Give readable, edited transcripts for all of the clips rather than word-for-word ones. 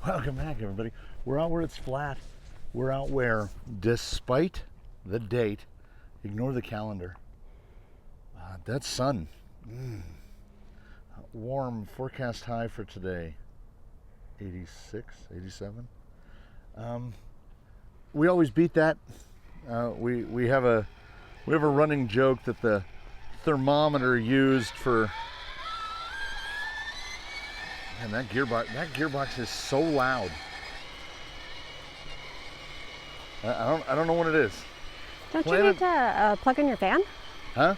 Welcome back, everybody. We're out where it's flat. We're out where, despite the date, ignore the calendar. That sun. Warm forecast high for today. 86, 87. We always beat that. We have a running joke that the thermometer used for. Man, that gearbox is so loud. I don't know what it is. Don't you need to plug in your fan? Huh?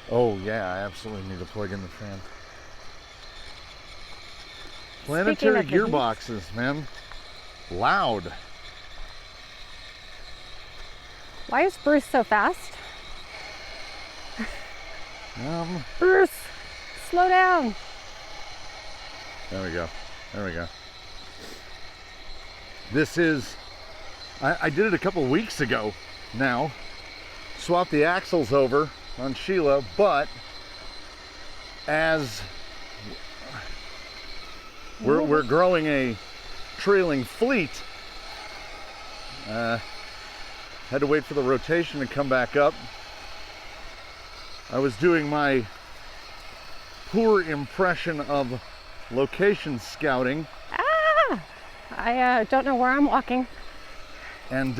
Oh yeah, I absolutely need to plug in the fan. Planetary gearboxes, man. Loud. Why is Bruce so fast? Bruce, slow down. There we go. There we go. This is, I did it a couple weeks ago now. Swapped the axles over on Sheila, but as we're growing a trailing fleet, had to wait for the rotation to come back up. I was doing my poor impression of location scouting. I don't know where I'm walking. And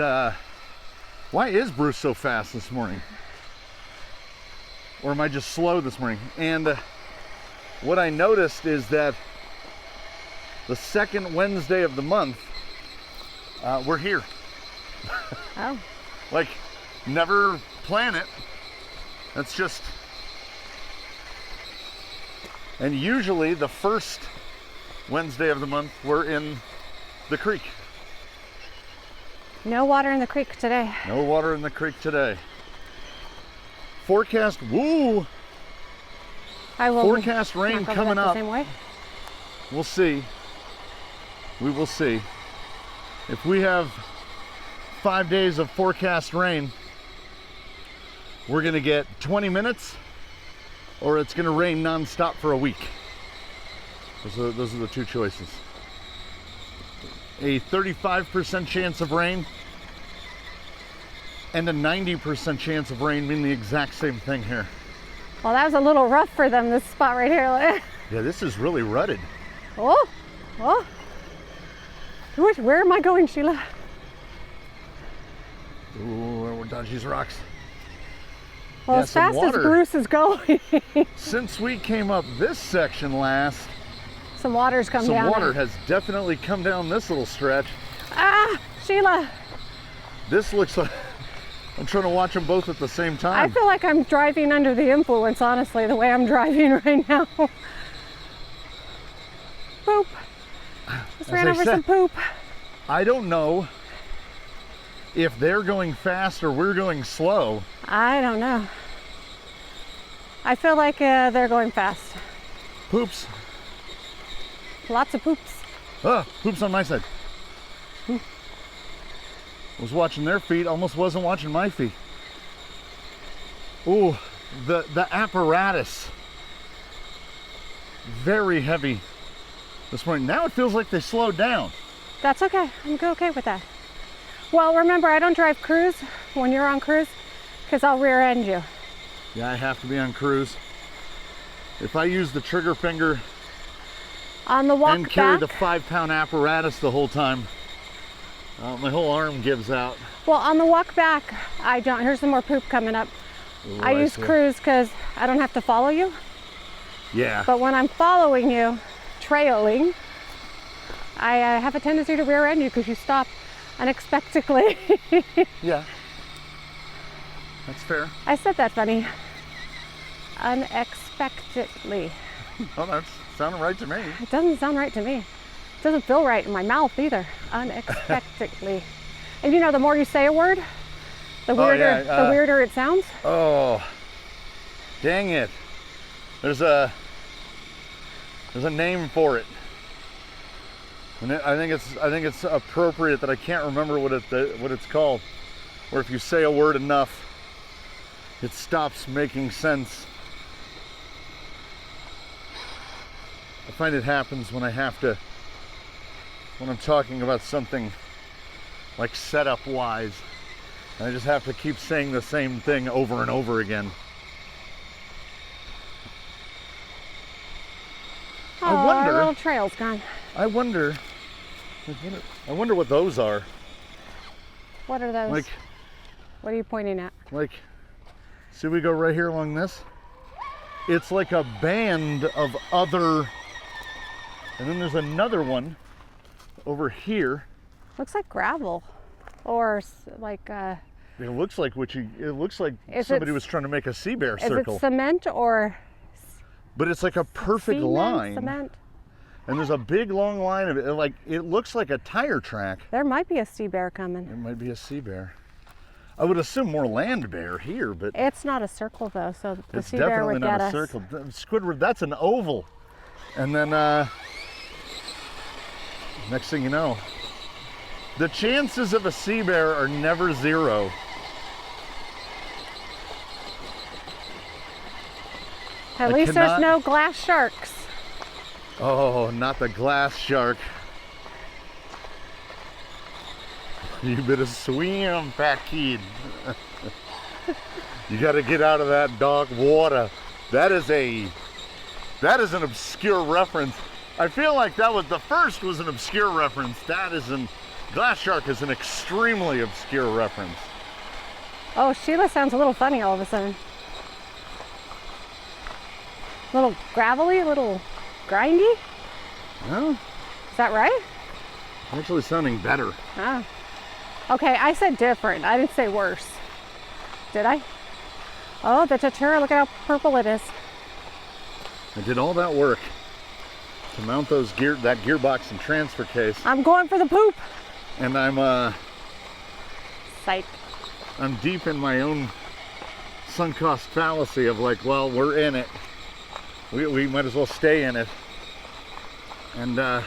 why is Bruce so fast this morning? Or am I just slow this morning? And what I noticed is that the second Wednesday of the month, we're here. Oh. Like, never plan it. That's just. And usually the first Wednesday of the month, we're in the creek. No water in the creek today. No water in the creek today. Forecast, woo! Forecast rain coming up. The same way. We'll see. We will see. If we have 5 days of forecast rain, we're gonna get 20 minutes, or it's gonna rain nonstop for a week. Those are the two choices. A 35% chance of rain and a 90% chance of rain mean the exact same thing here. Well, that was a little rough for them, this spot right here. Yeah, this is really rutted. Oh. Where am I going, Sheila? Ooh, we're dodging these rocks. Well, yeah, as fast as Bruce is going. Since we came up this section last, some water's come down. Some water has definitely come down this little stretch. Sheila. This looks like, I'm trying to watch them both at the same time. I feel like I'm driving under the influence, honestly, the way I'm driving right now. Poop. Just ran over some poop. I don't know if they're going fast or we're going slow. I don't know. I feel like they're going fast. Poops. Lots of poops. Poops on my side. Was watching their feet, almost wasn't watching my feet. Ooh, the apparatus. Very heavy this morning. Now it feels like they slowed down. That's okay. I'm okay with that. Well, remember, I don't drive cruise when you're on cruise because I'll rear end you. Yeah, I have to be on cruise. If I use the trigger finger on the walk and carry back, the 5-pound apparatus the whole time, my whole arm gives out. Well, on the walk back, I don't. Here's some more poop coming up. Ooh, I use cruise because I don't have to follow you. Yeah. But when I'm following you, trailing, I have a tendency to rear end you because you stop unexpectedly. Yeah. That's fair. I said that funny. Unexpectedly. Oh, that's sounding right to me. It doesn't sound right to me. It doesn't feel right in my mouth either. Unexpectedly. And you know, the more you say a word, the weirder, the weirder it sounds. Oh, dang it! There's a name for it, and I think it's appropriate that I can't remember what it's called. Where if you say a word enough, it stops making sense. I find it happens when I have to when I'm talking about something like setup wise. And I just have to keep saying the same thing over and over again. Oh, I wonder, our little trail's gone. I wonder what those are. What are those? Like, what are you pointing at? like, see, we go right here along this. It's like a band of other, and then there's another one over here. Looks like gravel, or like It looks like somebody was trying to make a sea bear circle. Is it cement or? But it's like a perfect line. Cement. And there's a big long line of it. Like, it looks like a tire track. There might be a sea bear coming. It might be a sea bear. I would assume more land bear here, but it's not a circle though, so the it's sea bear would definitely not get a us. circle. Squidward, that's an oval. And then next thing you know, the chances of a sea bear are never zero. At least there's no glass sharks. Oh, not the glass shark. You better swim, fat kid. You got to get out of that dark water. That is an obscure reference. I feel like the first was an obscure reference. Glass shark is an extremely obscure reference. Oh, Sheila sounds a little funny all of a sudden. A little gravelly, a little grindy. Well, is that right? Actually sounding better. Oh. Okay, I said different. I didn't say worse. Did I? Oh, the Tyrell, look at how purple it is. I did all that work to mount that gearbox and transfer case. I'm going for the poop. And I'm Psych. I'm deep in my own sunk cost fallacy of like, well, we're in it. We might as well stay in it. And I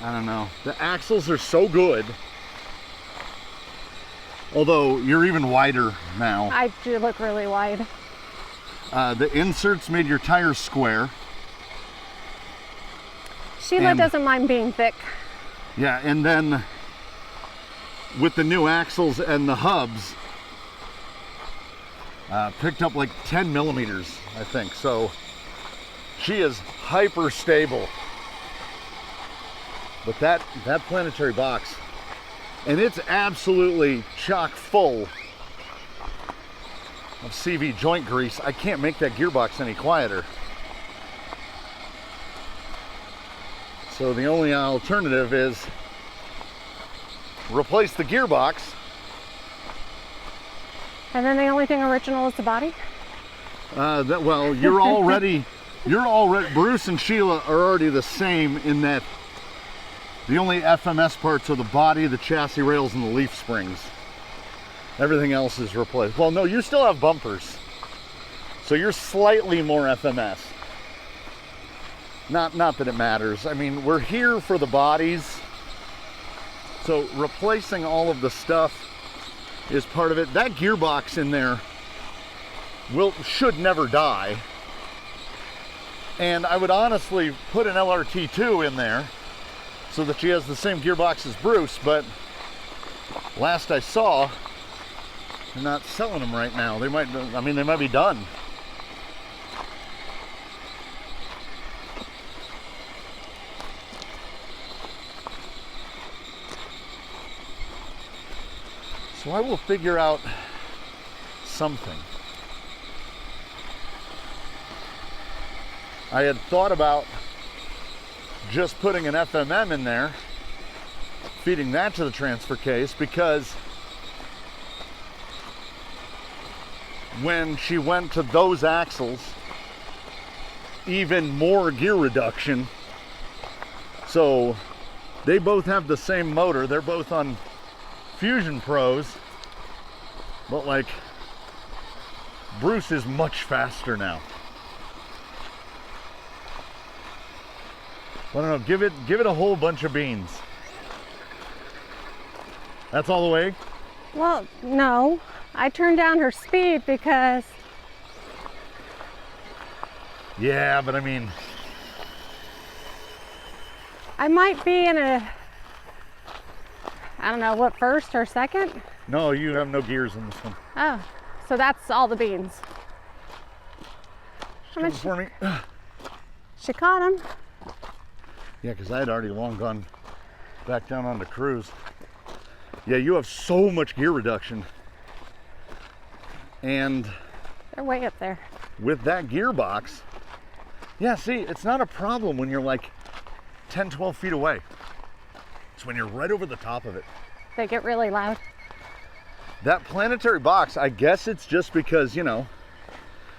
don't know. The axles are so good. Although you're even wider now. I do look really wide. The inserts made your tires square. Sheila doesn't mind being thick. Yeah, and then with the new axles and the hubs, picked up like 10 millimeters, I think. So she is hyper stable. But that planetary box, and it's absolutely chock full of CV joint grease. I can't make that gearbox any quieter. So the only alternative is replace the gearbox. And then the only thing original is the body? Well, Bruce and Sheila are already the same in that the only FMS parts are the body, the chassis rails, and the leaf springs. Everything else is replaced. Well, no, you still have bumpers. So you're slightly more FMS. Not that it matters. I mean, we're here for the bodies. So replacing all of the stuff is part of it. That gearbox in there should never die. And I would honestly put an LRT2 in there so that she has the same gearbox as Bruce, but last I saw, they're not selling them right now. They might be done. So I will figure out something. I had thought about just putting an FMM in there, feeding that to the transfer case, because when she went to those axles, even more gear reduction. So they both have the same motor. They're both on Fusion Pros, but like Bruce is much faster now. I don't know, give it a whole bunch of beans. That's all the way? Well, no. I turned down her speed because... Yeah, but I mean... I might be in a, I don't know, what, first or second? No, you have no gears in this one. Oh, so that's all the beans. How much For me. she caught them? Yeah, because I had already long gone back down on the cruise. Yeah, you have so much gear reduction. And They're way up there. with that gearbox, yeah, see, it's not a problem when you're like 10, 12 feet away. It's when you're right over the top of it. They get really loud. That planetary box, I guess it's just because, you know,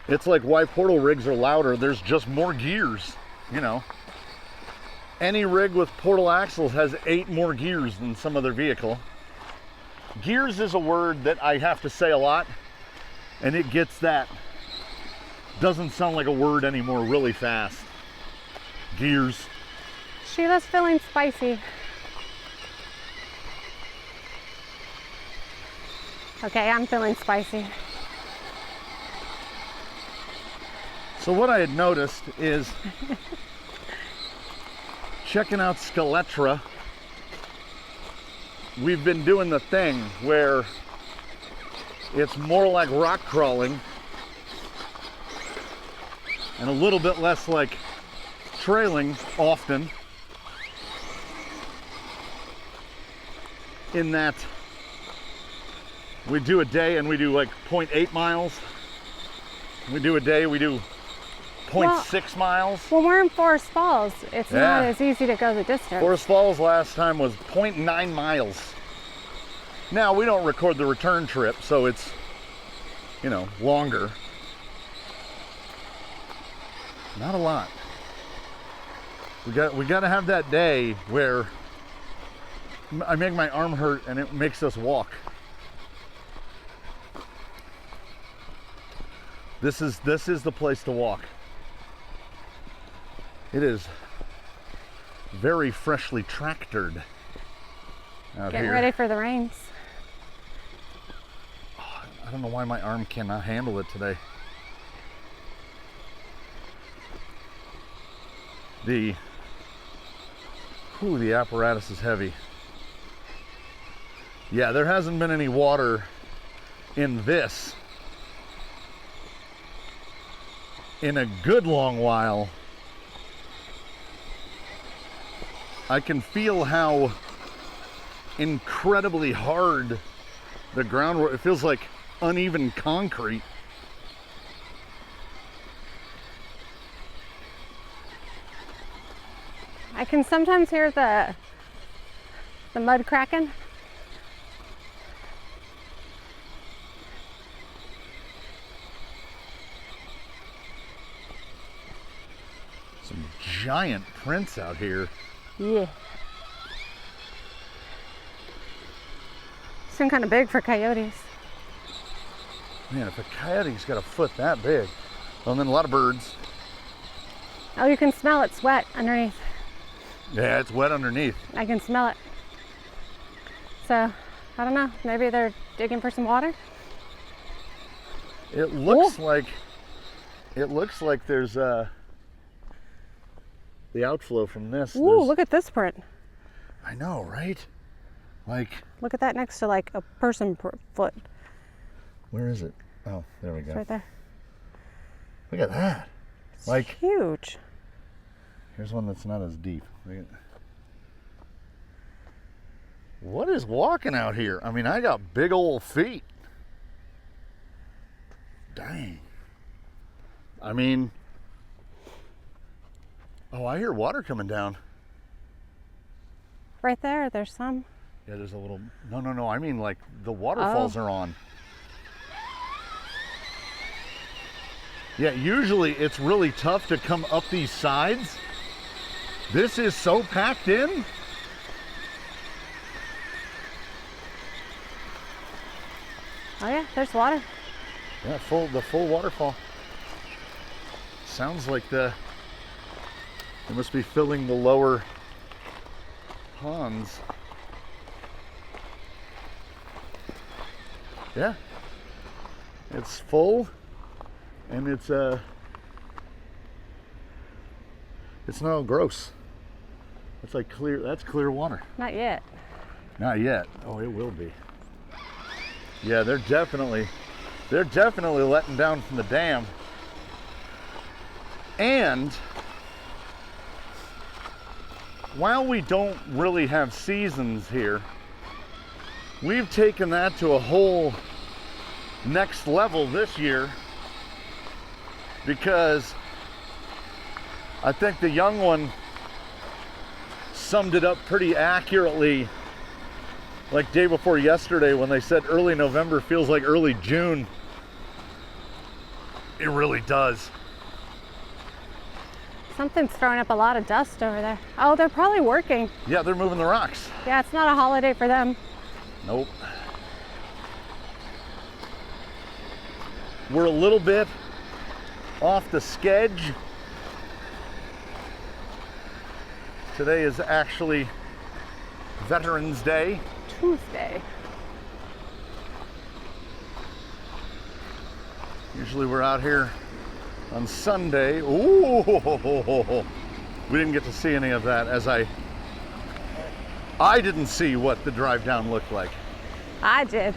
it's like why portal rigs are louder. There's just more gears, you know. Any rig with portal axles has 8 more gears than some other vehicle. Gears is a word that I have to say a lot, and it gets that. Doesn't sound like a word anymore really fast. Gears. Sheila's feeling spicy. Okay, I'm feeling spicy. So what I had noticed is checking out Skeletra, we've been doing the thing where it's more like rock crawling and a little bit less like trailing often, in that we do a day and we do like 0.8 miles. We do a day, we do 0.6 miles. When we're in Forest Falls, it's not as easy to go the distance. Forest Falls last time was 0.9 miles. Now we don't record the return trip, so it's, you know, longer. Not a lot. We got to have that day where I make my arm hurt and it makes us walk. This is the place to walk. It is very freshly tractored out Getting here. ready for the rains. Oh, I don't know why my arm cannot handle it today. The apparatus is heavy. Yeah, there hasn't been any water in this in a good long while. I can feel how incredibly hard the ground, it feels like uneven concrete. I can sometimes hear the mud cracking. Some giant prints out here. Yeah. Seem kind of big for coyotes. Man, if a coyote's got a foot that big, well, and then a lot of birds. Oh, you can smell it. It's wet underneath. Yeah, it's wet underneath. I can smell it. So, I don't know. Maybe they're digging for some water. It looks like there's the outflow from this. Ooh, look at this print. I know, right? Like, Look at that next to like a person foot. where is it? Oh, there we It's go. right there. Look at that. It's Like, huge. here's one that's not as deep. Look at, what is walking out here? I mean, I got big old feet. Dang. I mean, oh, I hear water coming down. Right there, there's some. Yeah, there's a little, no, I mean like the waterfalls are on. Yeah, usually it's really tough to come up these sides. This is so packed in. Oh yeah, there's water. Yeah, the full waterfall. Sounds like they must be filling the lower ponds. Yeah, it's full, and it's not gross. It's like clear, that's clear water. Not yet. Not yet. Oh, it will be. Yeah, they're definitely letting down from the dam. And while we don't really have seasons here, we've taken that to a whole next level this year, because I think the young one summed it up pretty accurately, like day before yesterday when they said early November feels like early June. It really does. Something's throwing up a lot of dust over there. Oh, they're probably working. Yeah, they're moving the rocks. Yeah, it's not a holiday for them. Nope. We're a little bit off the schedule. Today is actually Veterans Day. Tuesday. Usually we're out here on Sunday. Ooh, we didn't get to see any of that, as I didn't see what the drive down looked like. I did.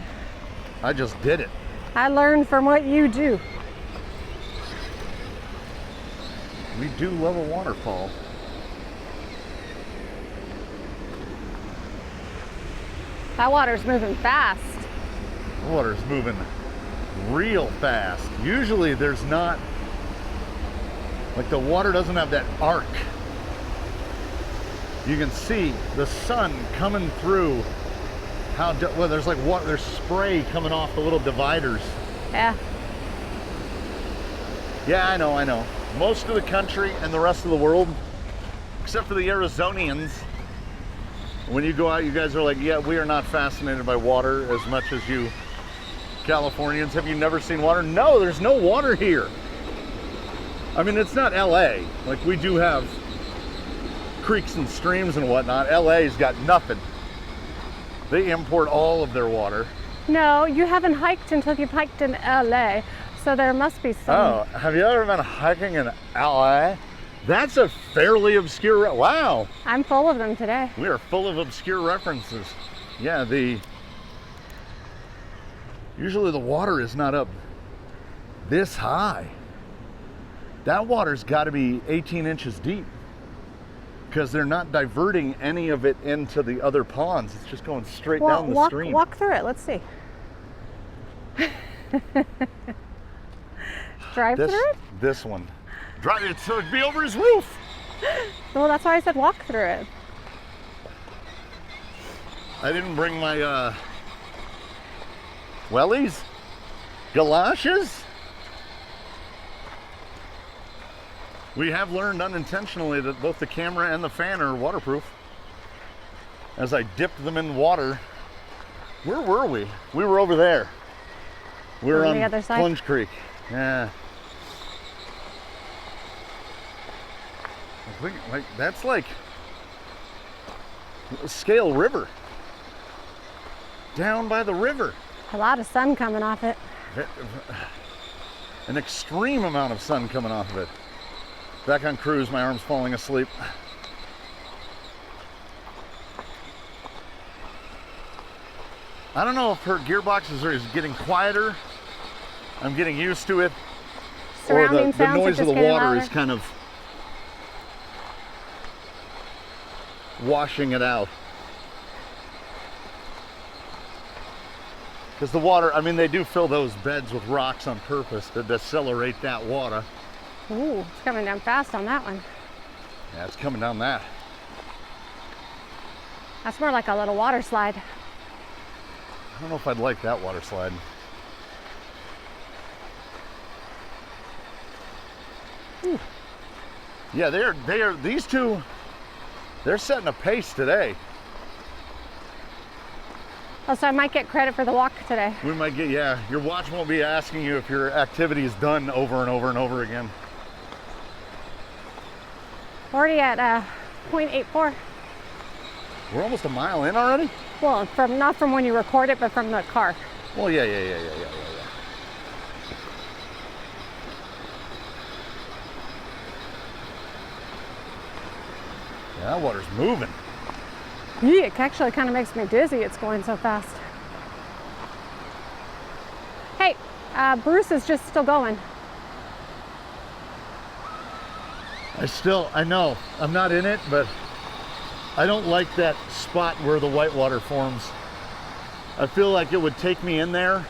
I just did it. I learned from what you do. We do love a waterfall. That water's moving fast. The water's moving real fast. Usually there's not, like, the water doesn't have that arc. You can see the sun coming through. Well, there's like water, there's spray coming off the little dividers. Yeah. Yeah, I know. Most of the country and the rest of the world, except for the Arizonians, when you go out, you guys are like, yeah, we are not fascinated by water as much as you Californians. Have you never seen water? No, there's no water here. I mean, it's not LA. Like, we do have creeks and streams and whatnot. LA's got nothing. They import all of their water. No, you haven't hiked until you've hiked in LA, so there must be some. Oh, have you ever been hiking in LA? That's a fairly obscure, wow. I'm full of them today. We are full of obscure references. Yeah, usually the water is not up this high. That water's got to be 18 inches deep, because they're not diverting any of it into the other ponds. It's just going straight down the stream. Walk through it. Let's see. Drive through it? This one. Drive it so it'd be over his roof. Well, that's why I said walk through it. I didn't bring my wellies, galoshes. We have learned unintentionally that both the camera and the fan are waterproof. As I dipped them in water. Where were we? We were over there. We were on the other side? Plunge Creek. Yeah. I think, like, that's like Scale River. Down by the river. A lot of sun coming off it. An extreme amount of sun coming off of it. Back on cruise, my arm's falling asleep. I don't know if her gearbox is getting quieter. I'm getting used to it. Surrounding or the sounds noise are of the just getting water louder. is kind of washing it out. Because the water, I mean, they do fill those beds with rocks on purpose to decelerate that water. Ooh, it's coming down fast on that one. Yeah, it's coming down that. That's more like a little water slide. I don't know if I'd like that water slide. Ooh. Yeah, these two, they're setting a pace today. Oh, so I might get credit for the walk today. We might get, yeah, your watch won't be asking you if your activity is done over and over and over again. Already at 0.84. We're almost a mile in already? Well, not from when you record it, but from the car. Well, yeah. That water's moving. Yeah, it actually kind of makes me dizzy. It's going so fast. Hey, Bruce is just still going. I know, I'm not in it, but I don't like that spot where the whitewater forms. I feel like it would take me in there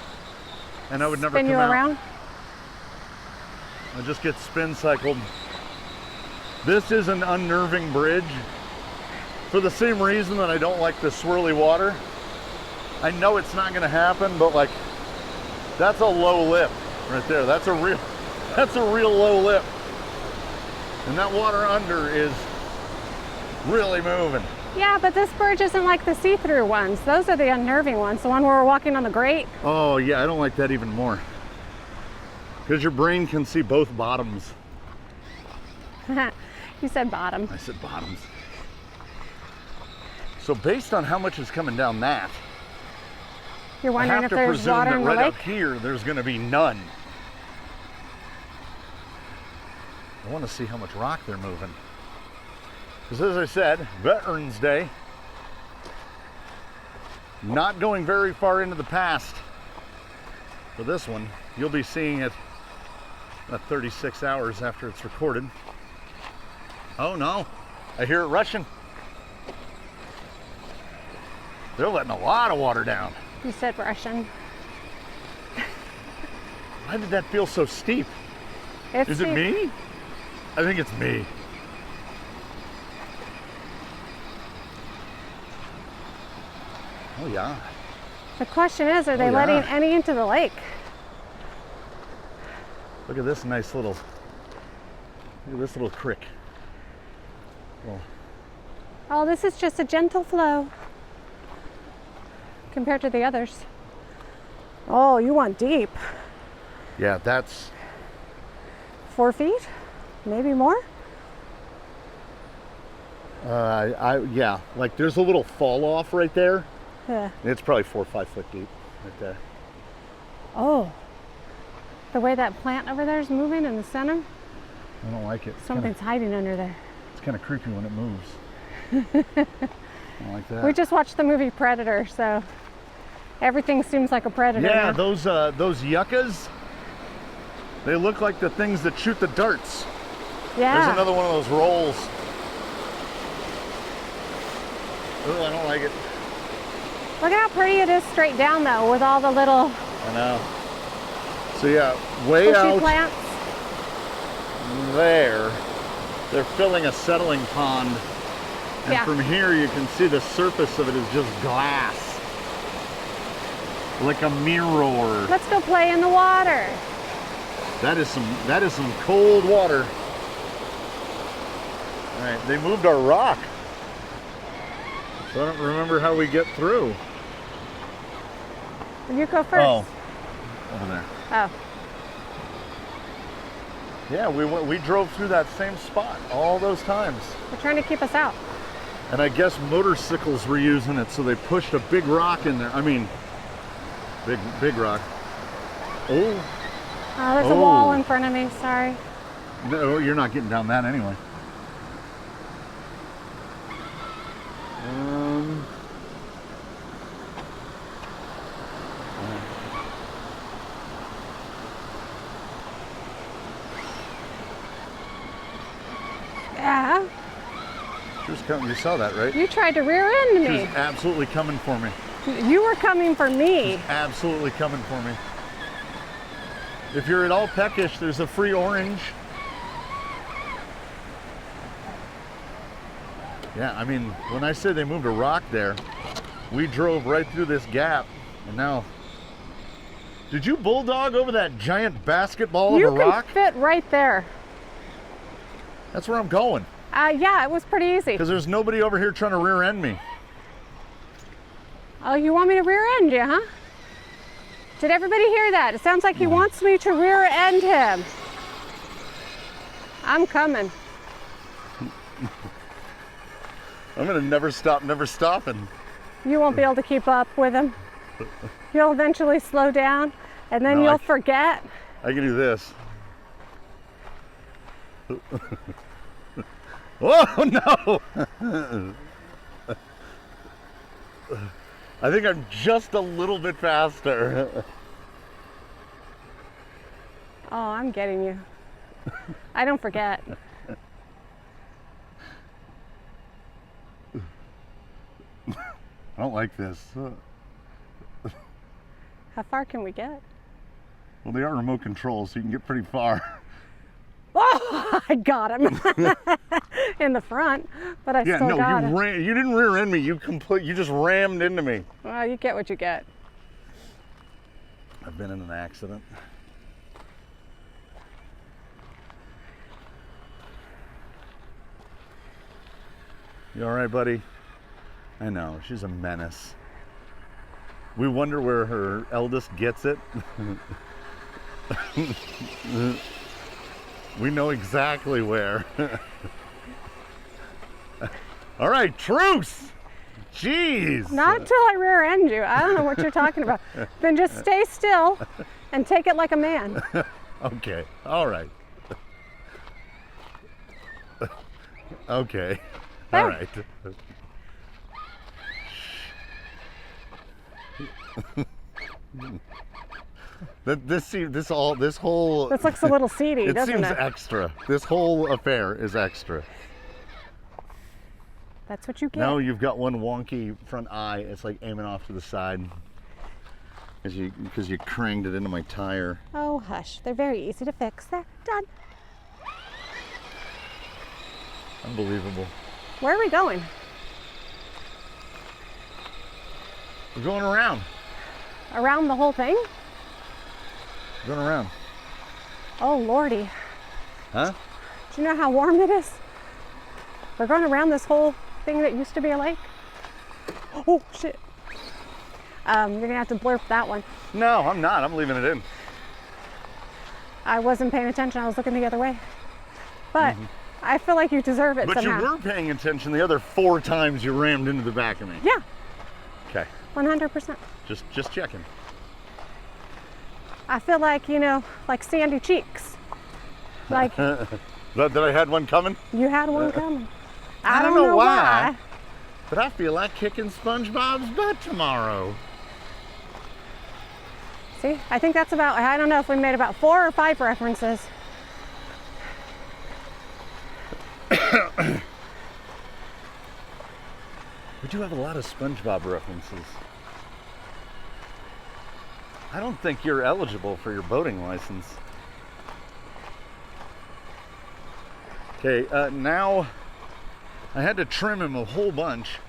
and I would never come out. Spin you around? I just get spin cycled. This is an unnerving bridge for the same reason that I don't like the swirly water. I know it's not gonna happen, but like, that's a low lip right there. That's a real low lip. And that water under is really moving. Yeah, but this bridge isn't like the see-through ones. Those are the unnerving ones. The one where we're walking on the grate. Oh yeah, I don't like that even more. Because your brain can see both bottoms. You said bottom. I said bottoms. So based on how much is coming down that, You're I wondering have if to there's presume water that in the right lake? up here, there's gonna be none. I want to see how much rock they're moving. Because as I said, Veterans Day, not going very far into the past for this one. You'll be seeing it about 36 hours after it's recorded. Oh no, I hear it rushing. They're letting a lot of water down. You said Russian. Why did that feel so steep? Is it me? I think it's me. Oh yeah. The question is, are they yeah. letting any into the lake? Look at this nice little, creek. Well, Oh, this is just a gentle flow compared to the others. Oh, you want deep. yeah, that's, 4 feet? Maybe more? yeah, like there's a little fall off right there. Yeah. It's probably 4 or 5 foot deep right there. Oh, the way that plant over there is moving in the center, I don't like it. something's hiding under there. It's kind of creepy when it moves. I don't like that. We just watched the movie Predator, so everything seems like a predator. Yeah, now. those yuccas, they look like the things that shoot the darts. Yeah. There's another one of those rolls. Oh, I don't like it. Look how pretty it is straight down though, with all the little I know. So yeah, way bushy out plants. there, they're filling a settling pond. And Yeah. from here you can see the surface of it is just glass. Like a mirror. Let's go play in the water. That is some cold water. All right, they moved our rock. So I don't remember how we get through. You go first. Oh, over there. Oh. Yeah, we drove through that same spot all those times. They're trying to keep us out. And I guess motorcycles were using it, so they pushed a big rock in there. I mean, big rock. Oh. Oh, there's a wall in front of me, sorry. No, you're not getting down that anyway. Yeah. She was coming. You saw that, right? You tried to rear end She me. was absolutely coming for me. You were coming for me. Absolutely coming for me. If you're at all peckish, there's a free orange. Yeah, I mean, when I say they moved a rock there, we drove right through this gap, and now. Did you bulldog over that giant basketball You of a rock? can fit right there. That's where I'm going. Yeah, it was pretty easy. Because there's nobody over here trying to rear end me. Oh, you want me to rear end you, huh? Did everybody hear that? It sounds like he wants me to rear end him. I'm coming. I'm gonna never stop, never stopping. You won't be able to keep up with him. You'll eventually slow down, and then No, you'll forget. I can do this. Oh no! I think I'm just a little bit faster. Oh, I'm getting you. I don't forget. I don't like this. How far can we get? Well, they are remote controls, so you can get pretty far. Oh, I got him in the front, but I still got him. You didn't rear end me. You just rammed into me. Well, you get what you get. I've been in an accident. You all right, buddy? I know, she's a menace. We wonder where her eldest gets it. We know exactly where. All right, truce! Jeez! Not until I rear end you. I don't know what you're talking about. Then just stay still and take it like a man. Okay, all right. Okay, all right. This whole This looks a little seedy, doesn't it? It seems extra. This whole affair is extra. That's what you get. Now you've got one wonky front eye. It's like aiming off to the side because you cranked it into my tire. Oh, hush. They're very easy to fix. They're done. Unbelievable. Where are we going? We're going around. Around the whole thing? Going around. Oh, Lordy. Huh? Do you know how warm it is? We're going around this whole thing that used to be a lake. Oh, shit. You're going to have to blurp that one. No, I'm not. I'm leaving it in. I wasn't paying attention. I was looking the other way. But I feel like you deserve it But somehow. you were paying attention the other 4 times you rammed into the back of me. Yeah. Okay. 100%. Just checking. I feel like, like Sandy Cheeks. Like that I had one coming? you had one coming. I don't know why, but I feel like kicking SpongeBob's butt tomorrow. See, I think that's about, I don't know if we made about 4 or 5 references. We do have a lot of SpongeBob references. I don't think you're eligible for your boating license. Okay, now I had to trim him a whole bunch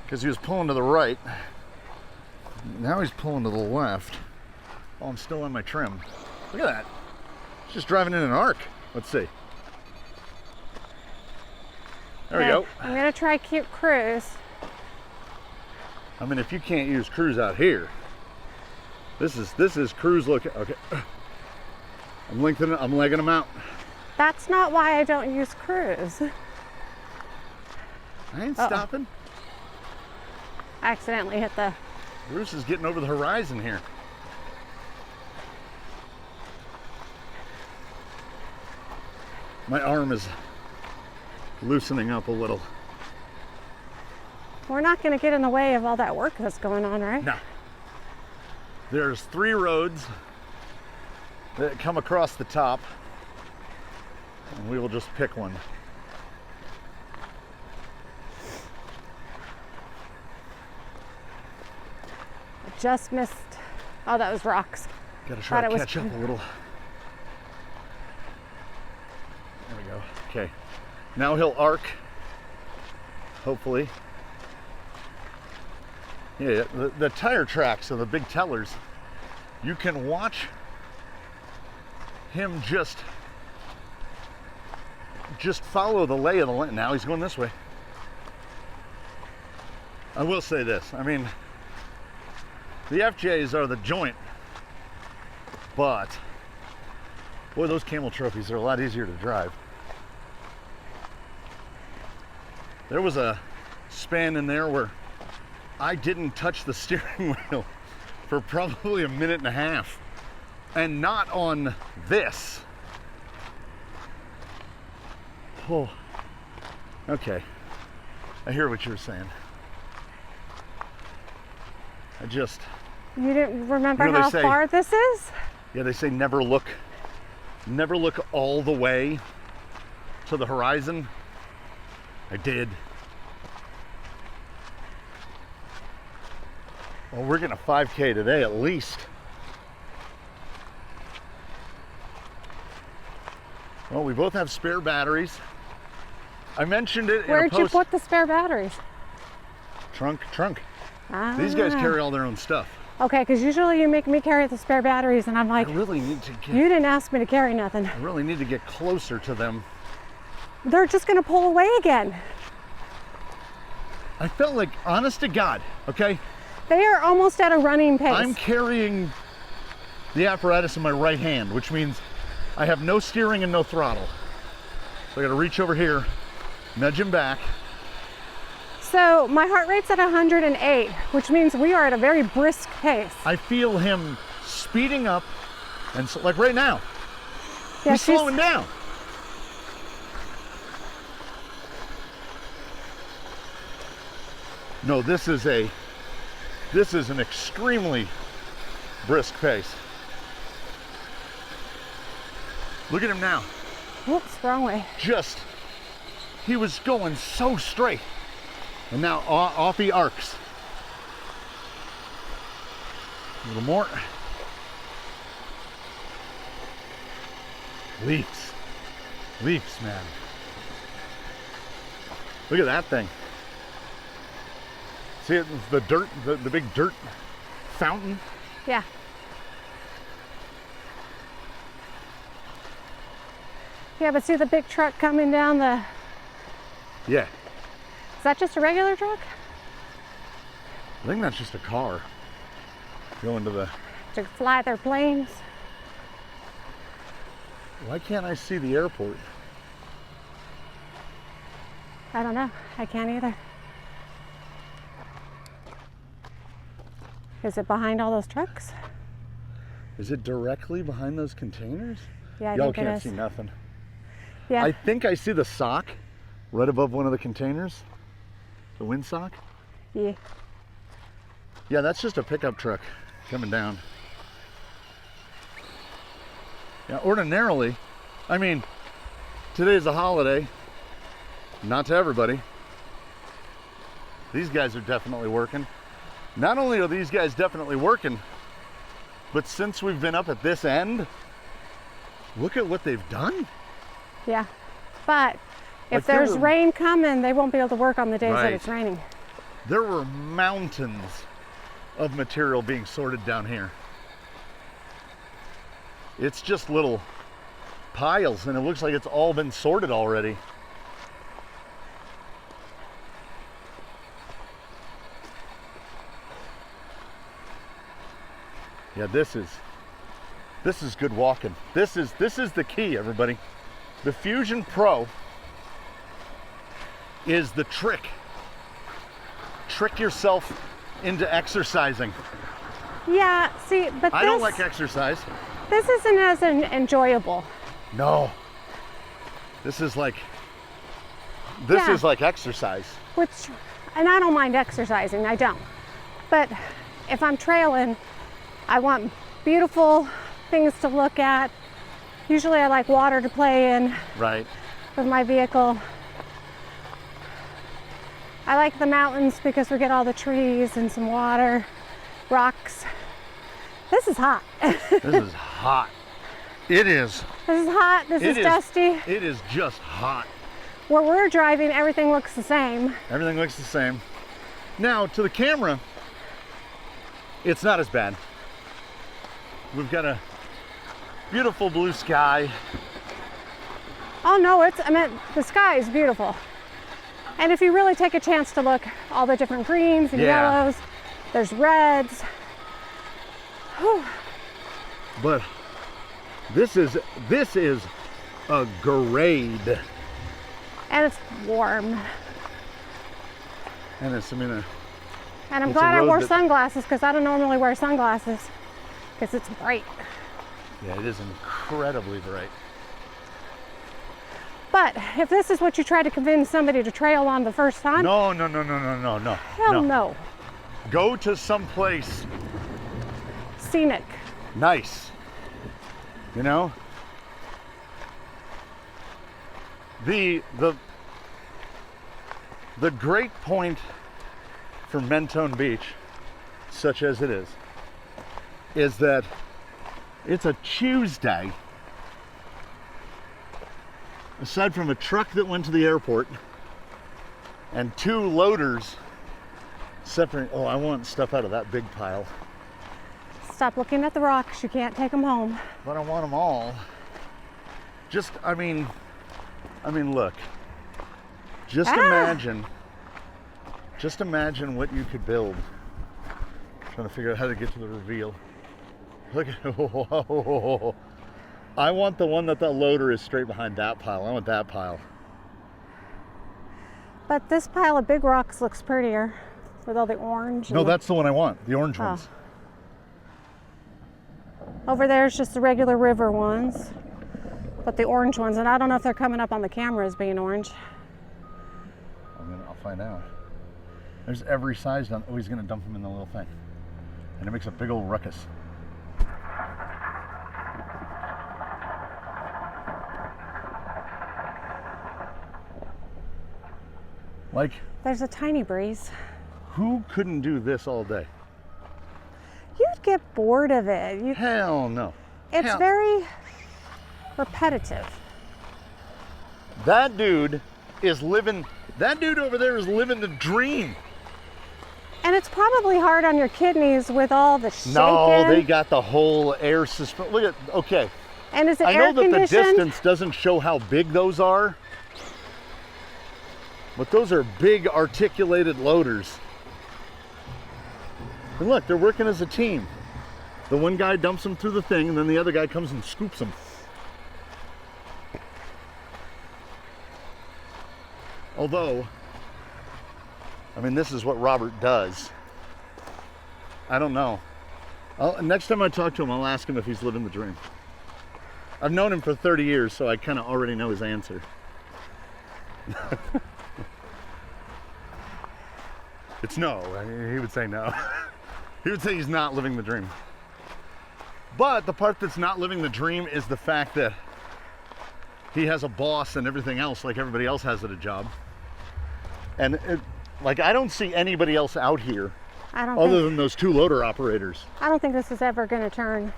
because he was pulling to the right. Now he's pulling to the left. Oh, I'm still on my trim. Look at that. It's just driving in an arc. Let's see. There we go. I'm gonna try cute cruise. I mean, if you can't use cruise out here, this is cruise look. Okay, I'm lengthening. I'm legging them out. That's not why I don't use cruise. I ain't stopping. I accidentally hit the. Bruce is getting over the horizon here. My arm is loosening up a little. We're not gonna get in the way of all that work that's going on, right? No. There's 3 roads that come across the top, and we will just pick one. I just missed. Oh, that was rocks. Gotta try Thought to it was catch up a little. There we go. Okay. Now he'll arc. Hopefully. Yeah, the tire tracks are the big tellers. You can watch him just follow the lay of the land. Now he's going this way. I will say this. I mean, the FJs are the joint, but boy, those camel trophies are a lot easier to drive. There was a span in there where I didn't touch the steering wheel for probably a minute and a half, and not on this. Oh, Okay. I hear what you're saying. You didn't remember You know, they how say- far this is? Yeah, they say never look all the way to the horizon. I did. Well, we're getting a 5K today at least. Well, we both have spare batteries. I mentioned it in a Where'd you post. put the spare batteries? Trunk. Ah. These guys carry all their own stuff. Okay, because usually you make me carry the spare batteries, and I'm like, I really need to you didn't ask me to carry nothing. get closer to them. They're just gonna pull away again. I felt like, honest to God, okay? They are almost at a running pace. I'm carrying the apparatus in my right hand, which means I have no steering and no throttle. So I gotta reach over here, nudge him back. So my heart rate's at 108, which means we are at a very brisk pace. I feel him speeding up, and so, like right now, Yeah, he's slowing down. No, this is an extremely brisk pace. Look at him now. Whoops, wrong way. He was going so straight. And now off he arcs. A little more. Leaps, man. Look at that thing. See it, the dirt, the big dirt fountain? Yeah. Yeah, but see the big truck coming down the... Yeah. Is that just a regular truck? I think that's just a car going to the... To fly their planes? Why can't I see the airport? I don't know. I can't either. Is it behind all those trucks? Is it directly behind those containers? Yeah, I Y'all think it can't is. see nothing. Yeah. I think I see the sock right above one of the containers. The windsock. Yeah. Yeah, that's just a pickup truck coming down. Yeah, ordinarily, I mean, today's a holiday. Not to everybody. These guys are definitely working. Not only are these guys definitely working, but since we've been up at this end, look at what they've done. Yeah. But if Like, there there's were- rain coming, they won't be able to work on the days that Right. it's raining. There were mountains of material being sorted down here. It's just little piles, and it looks like it's all been sorted already. Yeah, this is good walking. This is the key, everybody. The Fusion Pro is the trick. Trick yourself into exercising. Yeah, see, but I don't like exercise. this isn't as enjoyable. No. This is like exercise. Which, and I don't mind exercising, I don't. But if I'm trailing, I want beautiful things to look at. Usually I like water to play in Right. with my vehicle. I like the mountains because we get all the trees and some water, rocks. This is hot. This is hot. It is. This is hot, this is dusty. It is just hot. Where we're driving, everything looks the same. Everything looks the same. Now, to the camera, it's not as bad. We've got a beautiful blue sky. Oh no, the sky is beautiful. And if you really take a chance to look, all the different greens and Yeah. yellows, there's reds. Whew. But this is a grade. And it's warm. And And I'm It's a glad I road wore that- sunglasses because I don't normally wear sunglasses because it's bright. yeah, it is incredibly bright. But if this is what you try to convince somebody to trail on the first time, No. hell no. Go to some place Scenic. nice. You know? The great point for Mentone Beach, such as it is that it's a Tuesday. Aside from a truck that went to the airport and 2 loaders separating. Oh, I want stuff out of that big pile. Stop looking at the rocks. You can't take them home. But I want them all. Just, I mean, look. Just imagine what you could build. Trying to figure out how to get to the reveal. Look at, whoa. I want the one that loader is straight behind that pile. I want that pile. But this pile of big rocks looks prettier with all the orange. No, that's the one I want. The orange ones. Over there's just the regular river ones. But the orange ones, and I don't know if they're coming up on the camera as being orange. I'll find out. There's every size down. Oh, he's gonna dump them in the little thing. And it makes a big old ruckus. Like, there's a tiny breeze. Who couldn't do this all day? You'd get bored of it. Hell no. It's very repetitive. That dude over there is living the dream. And it's probably hard on your kidneys with all the shaking. No, they got the whole air system. Look at, okay. And is it I air know that the conditioned? distance doesn't show how big those are, but those are big articulated loaders. And look, they're working as a team. The one guy dumps them through the thing, and then the other guy comes and scoops them. Although, I mean, this is what Robert does. I don't know. Next time I talk to him, I'll ask him if he's living the dream. I've known him for 30 years, so I kind of already know his answer. It's no. He would say no. He would say he's not living the dream. But the part that's not living the dream is the fact that he has a boss and everything else like everybody else has at a job. And I don't see anybody else out here other than those 2 loader operators. I don't think this is ever going to turn.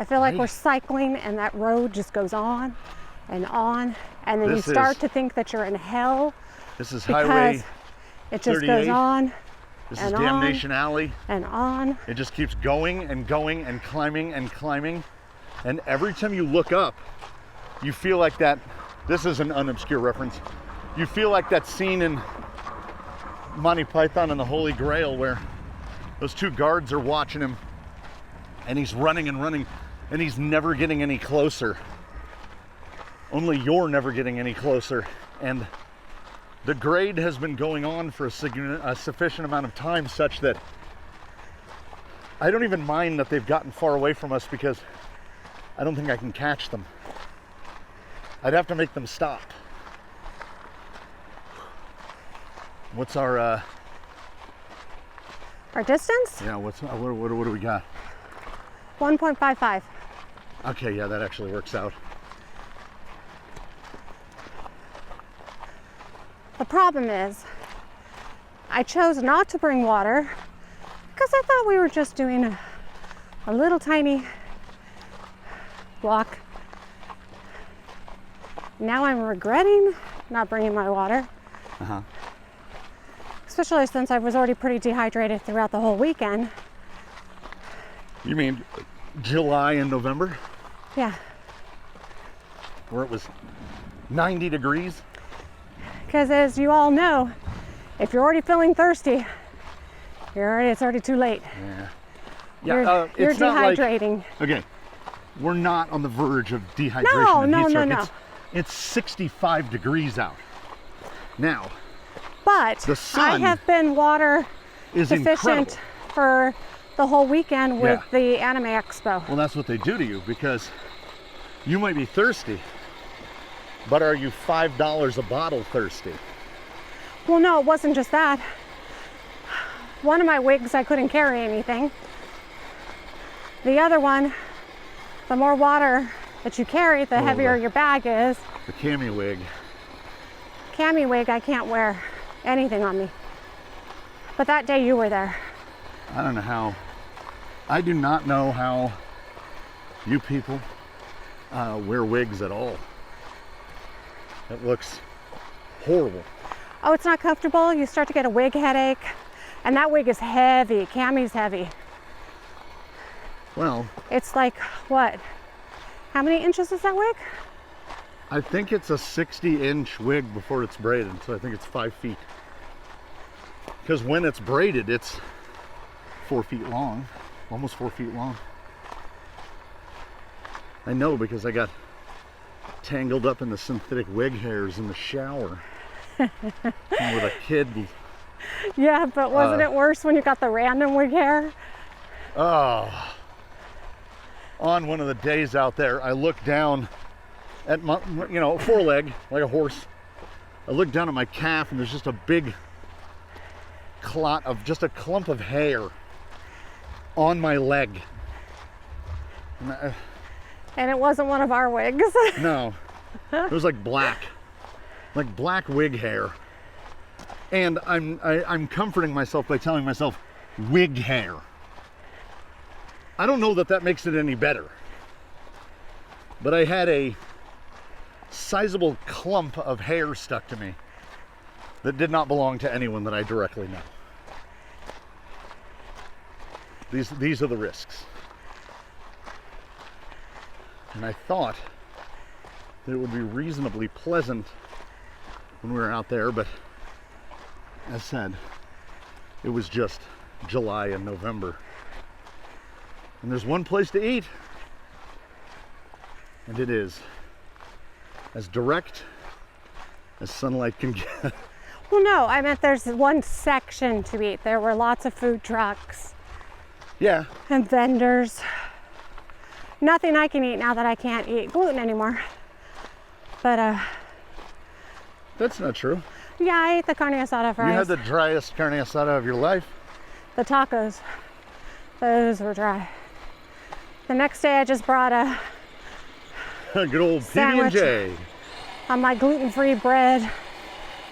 I feel like we're cycling and that road just goes on, and then you start to think that you're in hell. This is Highway 38. It just goes on. This is Damnation Alley. And on. It just keeps going and going and climbing and climbing. And every time you look up, you feel like that. This is an unobscure reference. You feel like that scene in Monty Python and the Holy Grail where those 2 guards are watching him and he's running and running and he's never getting any closer. Only you're never getting any closer. And the grade has been going on for a sufficient amount of time such that I don't even mind that they've gotten far away from us because I don't think I can catch them. I'd have to make them stop. What's our distance? Yeah, what do we got? 1.55. Okay, yeah, that actually works out. The problem is, I chose not to bring water because I thought we were just doing a little tiny walk. Now I'm regretting not bringing my water. Especially since I was already pretty dehydrated throughout the whole weekend. You mean July and November? Yeah. Where it was 90 degrees? Because as you all know, if you're already feeling thirsty, it's already too late. Yeah. You're it's not dehydrating. Okay, we're not on the verge of dehydration. No. It's 65 degrees out. Now, but the sun I have been water is deficient incredible. For the whole weekend with the Anime Expo. Well, that's what they do to you because You might be thirsty, but are you $5 a bottle thirsty? Well, no, it wasn't just that. One of my wigs, I couldn't carry anything. The other one, the more water that you carry, the heavier your bag is. The cami wig. Cami wig, I can't wear anything on me. But that day you were there. I don't know how. I do not know how you people wear wigs at all. It looks horrible. Oh, it's not comfortable. You start to get a wig headache. And that wig is heavy. Cami's heavy. Well, it's like, what? How many inches is that wig? I think it's a 60-inch wig before it's braided, so I think it's 5 feet. Because when it's braided, it's 4 feet long, almost 4 feet long. I know because I got tangled up in the synthetic wig hairs in the shower with a kid. Yeah, but wasn't it worse when you got the random wig hair? Oh. On one of the days out there, I looked down at my, foreleg, like a horse. I looked down at my calf and there's just a big clot of just a clump of hair on my leg. And it wasn't one of our wigs. No, it was like black wig hair. And I'm comforting myself by telling myself wig hair. I don't know that makes it any better. But I had a sizable clump of hair stuck to me that did not belong to anyone that I directly know. These are the risks. And I thought that it would be reasonably pleasant when we were out there, but as said, it was just July and November. And there's one place to eat, and it is as direct as sunlight can get. Well, no, I meant there's one section to eat. There were lots of food trucks. Yeah. And vendors. Nothing I can eat now that I can't eat gluten anymore. But that's not true. Yeah, I ate the carne asada fries. You had the driest carne asada of your life. The tacos, those were dry. The next day I just brought a good old PB&J on my gluten-free bread.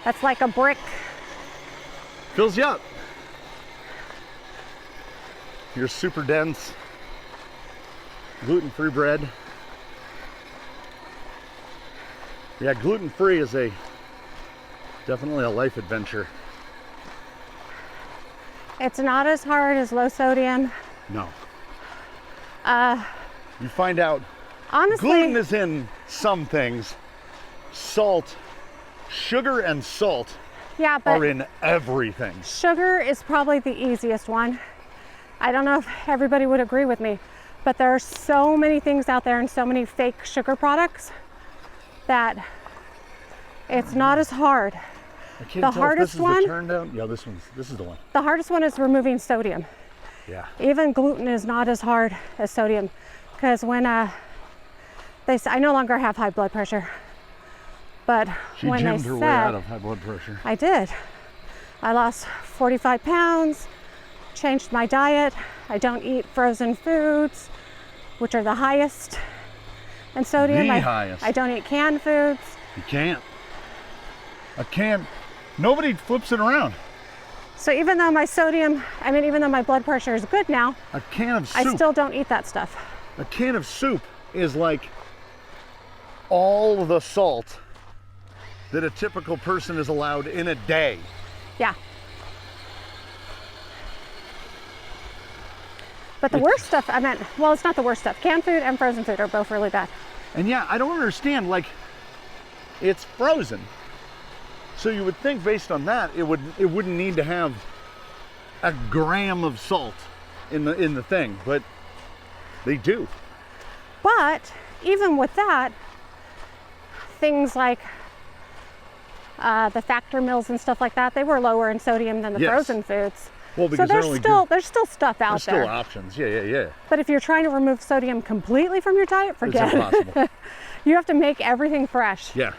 That's like a brick. Fills you up. Your super dense gluten-free bread. Yeah, gluten-free is definitely a life adventure. It's not as hard as low sodium. No. You find out honestly, gluten is in some things. Salt, sugar and salt are in everything. Sugar is probably the easiest one. I don't know if everybody would agree with me, but there are so many things out there and so many fake sugar products that it's not as hard. I can't tell hardest if this is one, the turn down. Yeah, this is the one. The hardest one is removing sodium. Yeah. Even gluten is not as hard as sodium, because when I no longer have high blood pressure, but she when gymmed they her said, way out of high blood pressure. I did. I lost 45 pounds, changed my diet. I don't eat frozen foods, which are the highest in sodium. The highest. I don't eat canned foods. You can't. Nobody flips it around. So even though even though my blood pressure is good now, a can of soup, I still don't eat that stuff. A can of soup is like all the salt that a typical person is allowed in a day. Yeah. But the worst stuff, it's not the worst stuff. Canned food and frozen food are both really bad. And yeah, I don't understand, it's frozen. So you would think based on that, it wouldn't need to have a gram of salt in the thing, but they do. But even with that, things like the factor mills and stuff like that, they were lower in sodium than the frozen foods. Well, because So there's still stuff out there's there. still options. Yeah. But if you're trying to remove sodium completely from your diet, forget It's impossible. it. You have to make everything fresh. Yeah.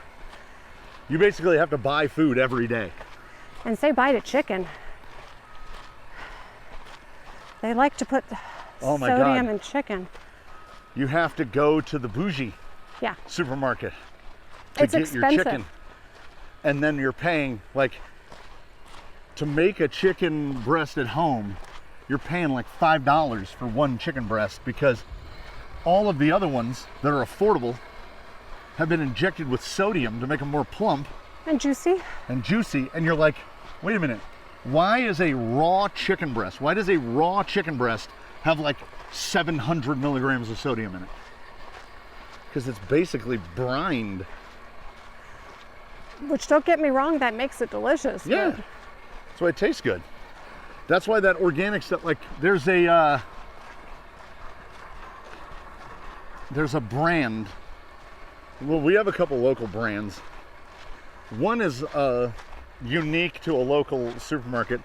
You basically have to buy food every day. And say bye to chicken. They like to put Oh my sodium God. in chicken. You have to go to the bougie Yeah. supermarket to It's get expensive. your chicken. And then you're paying, like, to make a chicken breast at home, you're paying like $5 for one chicken breast, because all of the other ones that are affordable have been injected with sodium to make them more plump And juicy. and juicy. And you're like, wait a minute, why is a raw chicken breast, why does a raw chicken breast have like 700 milligrams of sodium in it? Because it's basically brined. Which, don't get me wrong, that makes it delicious. Yeah, but that's why it tastes good. That's why that organic stuff, like there's a brand. Well, we have a couple local brands. One is unique to a local supermarket,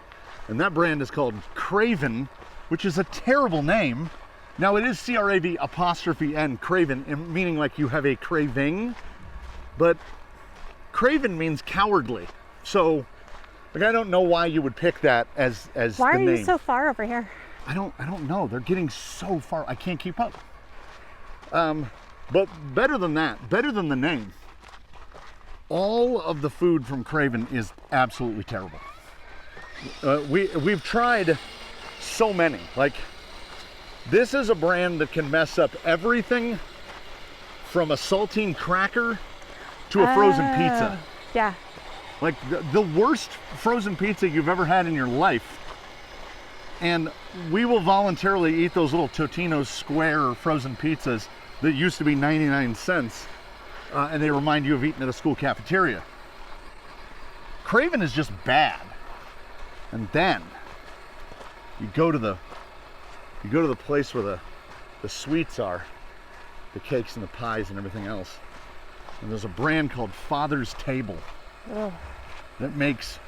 and that brand is called Craven, which is a terrible name. Now it is CRAV''N, Craven, meaning like you have a craving, but Craven means cowardly. So, like, I don't know why you would pick that as why the are name. you so far over here? I don't know. They're getting so far. I can't keep up. But better than that, better than the name, all of the food from Craven is absolutely terrible. We've tried so many. Like, this is a brand that can mess up everything from a saltine cracker to a frozen pizza. Yeah. Like the worst frozen pizza you've ever had in your life. And we will voluntarily eat those little Totino's square frozen pizzas that used to be 99 cents. And they remind you of eating at a school cafeteria. Craven is just bad. And then you go to the place where the sweets are, the cakes and the pies and everything else. And there's a brand called Father's Table. Ugh. That makes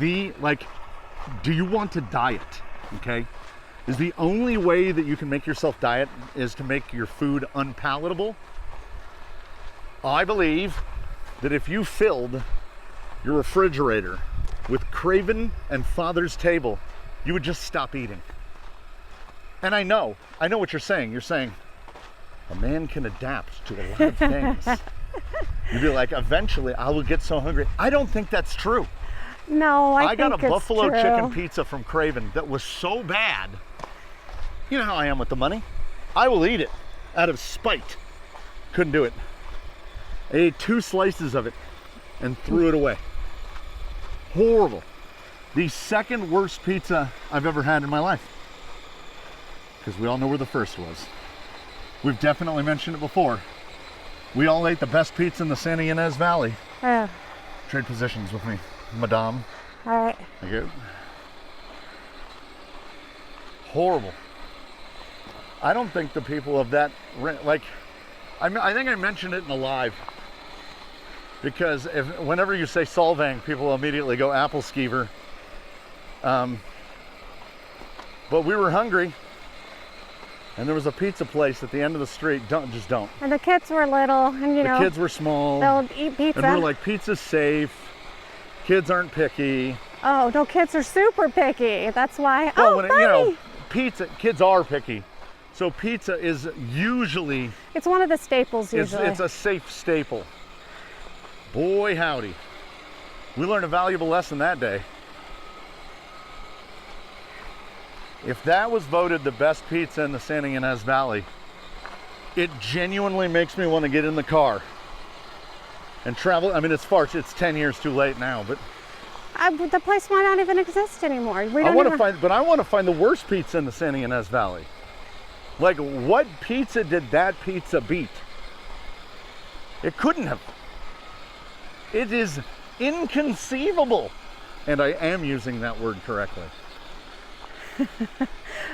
do you want to diet? Okay, is the only way that you can make yourself diet is to make your food unpalatable. I believe that if you filled your refrigerator with Craven and Father's Table, you would just stop eating. And I know what you're saying. You're saying a man can adapt to a lot of things. You'd be like, eventually I will get so hungry. I don't think that's true. No, I got a think it's buffalo true. chicken pizza from Craven that was so bad. You know how I am with the money. I will eat it out of spite. Couldn't do it. I ate 2 slices of it and threw it away. Horrible. The second worst pizza I've ever had in my life. Because we all know where the first was. We've definitely mentioned it before. We all ate the best pizza in the Santa Ynez Valley. Trade positions with me, madame. All right. Thank you. Horrible. I don't think the people of that, I think I mentioned it in a live. Because whenever you say Solvang, people immediately go apple skeever. But we were hungry. And there was a pizza place at the end of the street. Don't. And the kids were little, and The kids were small. they'll eat pizza. And we're like, pizza's safe. Kids aren't picky. Oh, no, kids are super picky. That's why. Well, Bunny! pizza, kids are picky. So pizza is usually, It's one of the staples usually. it's a safe staple. Boy, howdy. We learned a valuable lesson that day. If that was voted the best pizza in the Santa Ynez Valley, it genuinely makes me want to get in the car and travel. I mean, it's 10 years too late now, but The place might not even exist anymore. I want to find the worst pizza in the Santa Ynez Valley. Like, what pizza did that pizza beat? It couldn't have. It is inconceivable. And I am using that word correctly.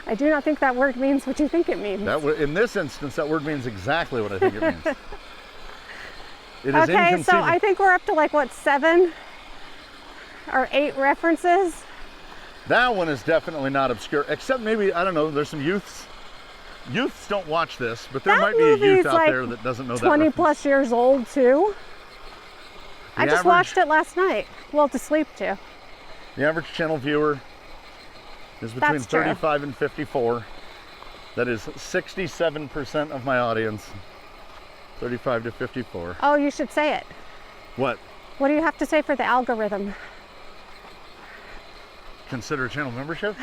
I do not think that word means what you think it means. In this instance, that word means exactly what I think it means. It is Okay, so inconceivable. I think we're up to 7 or 8 references. That one is definitely not obscure, except maybe, I don't know, there's some youths. Youths don't watch this, but there might be a youth out there that doesn't know that 20 plus years old too. I just watched it last night. Well, to sleep too. The average channel viewer is between 35 and 54. That is 67% of my audience. 35 to 54. Oh, you should say it. What? What do you have to say for the algorithm? Consider a channel membership?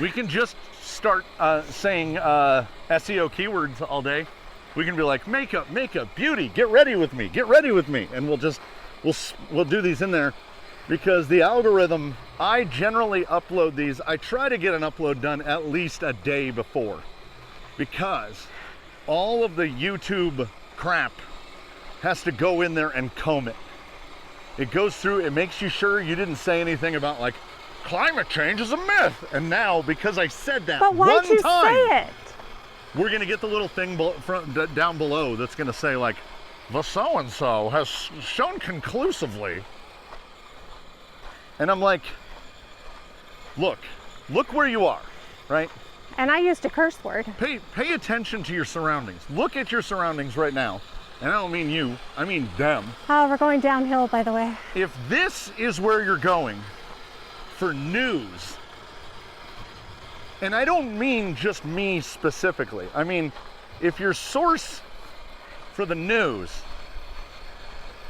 We can just start saying SEO keywords all day. We can be like makeup, beauty, get ready with me, and we'll do these in there, because the algorithm, I generally upload these. I try to get an upload done at least a day before, because all of the YouTube crap has to go in there and comb it. It goes through, it makes you sure you didn't say anything about like climate change is a myth. And now, because I said that but why'd you say it? We're gonna get the little thing down below that's gonna say like, the so-and-so has shown conclusively. And I'm like, look where you are, right? And I used a curse word. Pay attention to your surroundings. Look at your surroundings right now. And I don't mean you, I mean them. Oh, we're going downhill, by the way. If this is where you're going for news, and I don't mean just me specifically, I mean, if your source for the news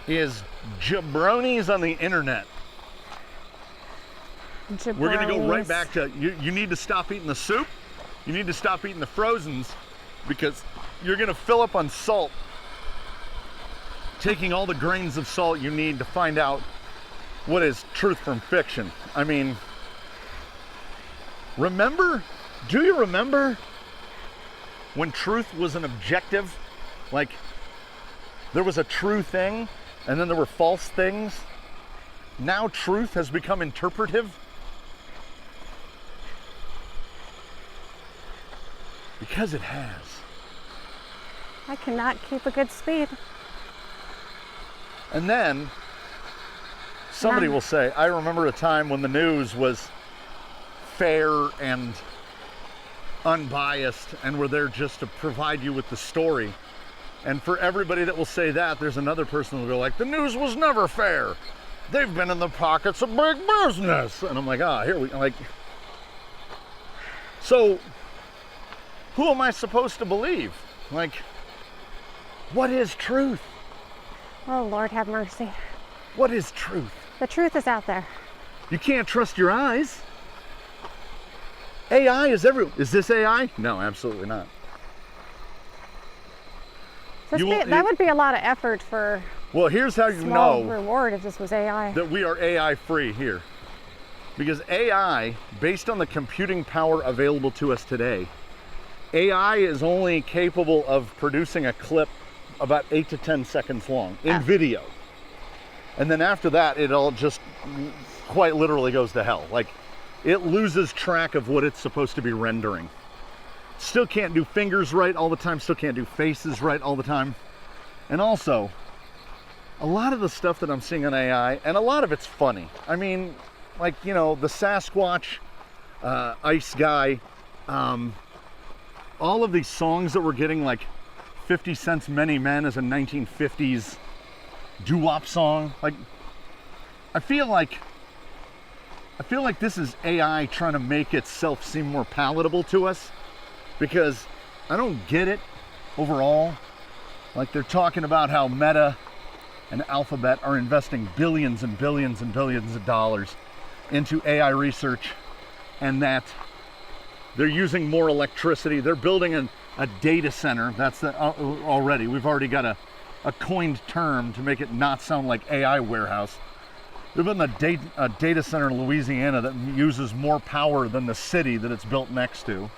is jabronis on the internet, we're gonna go right back to, you need to stop eating the soup, you need to stop eating the frozens, because you're gonna fill up on salt, taking all the grains of salt you need to find out what is truth from fiction. I mean, do you remember when truth was an objective? Like, there was a true thing, and then there were false things. Now truth has become interpretive. Because it has. I cannot keep a good speed. And then somebody will say, I remember a time when the news was fair and unbiased and were there just to provide you with the story. And for everybody that will say that, there's another person who will go like, the news was never fair. They've been in the pockets of big business. And I'm like, here we like. So who am I supposed to believe? Like, what is truth? Oh, Lord have mercy. What is truth? The truth is out there. You can't trust your eyes. AI is everywhere. Is this AI? No, absolutely not. That would be a lot of effort for. Well, here's how you small know reward if this was AI. that we are AI free here. Because AI, based on the computing power available to us today, AI is only capable of producing a clip about 8 to 10 seconds long in video. And then after that, it all just quite literally goes to hell. Like, it loses track of what it's supposed to be rendering. Still can't do fingers right all the time, still can't do faces right all the time. And also, a lot of the stuff that I'm seeing on AI, and a lot of it's funny. I mean, like, you know, the Sasquatch, Ice Guy, all of these songs that we're getting, like 50 Cent's Many Men as a 1950s doo-wop song. Like, I feel like this is AI trying to make itself seem more palatable to us, because I don't get it overall. Like, they're talking about how Meta and Alphabet are investing billions and billions and billions of dollars into AI research, and that they're using more electricity. They're building a data center. That's already. We've already got a coined term to make it not sound like AI warehouse. They're building a data center in Louisiana that uses more power than the city that it's built next to.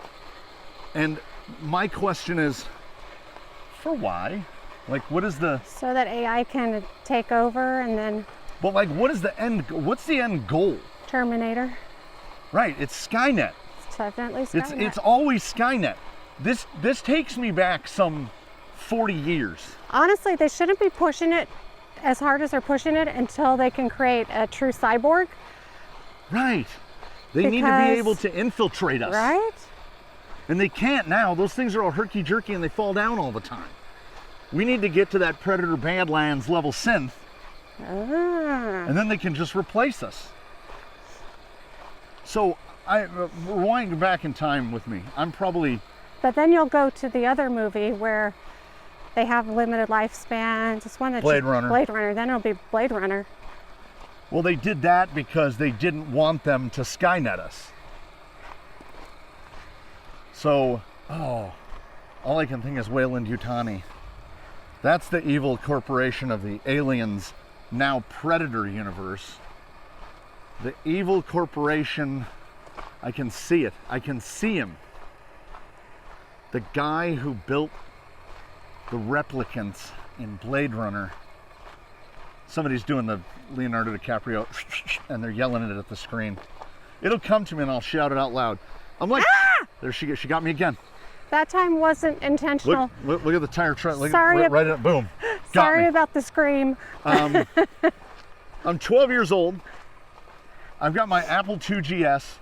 And my question is, for why? Like, what is the... So that AI can take over and then... But like, what's the end goal? Terminator. Right, it's Skynet. It's definitely Skynet. It's always Skynet. This takes me back some 40 years. Honestly, they shouldn't be pushing it as hard as they're pushing it until they can create a true cyborg. Right. They need to be able to infiltrate us. Right? And they can't now. Those things are all herky-jerky and they fall down all the time. We need to get to that Predator Badlands level synth. And then they can just replace us. So, rewind back in time with me. I'm probably... But then you'll go to the other movie where they have limited lifespans. It's one that Blade Runner. Blade Runner. Then it'll be Blade Runner. Well, they did that because they didn't want them to Skynet us. So, all I can think is Weyland-Yutani. That's the evil corporation of the Aliens, now Predator universe. The evil corporation, I can see it. I can see him. The guy who built the replicants in Blade Runner. Somebody's doing the Leonardo DiCaprio and they're yelling it at the screen. It'll come to me and I'll shout it out loud. I'm like, there she got me again. That time wasn't intentional. Look at the tire tread. Sorry. Right at boom. Sorry about the scream. I'm 12 years old. I've got my Apple II GS.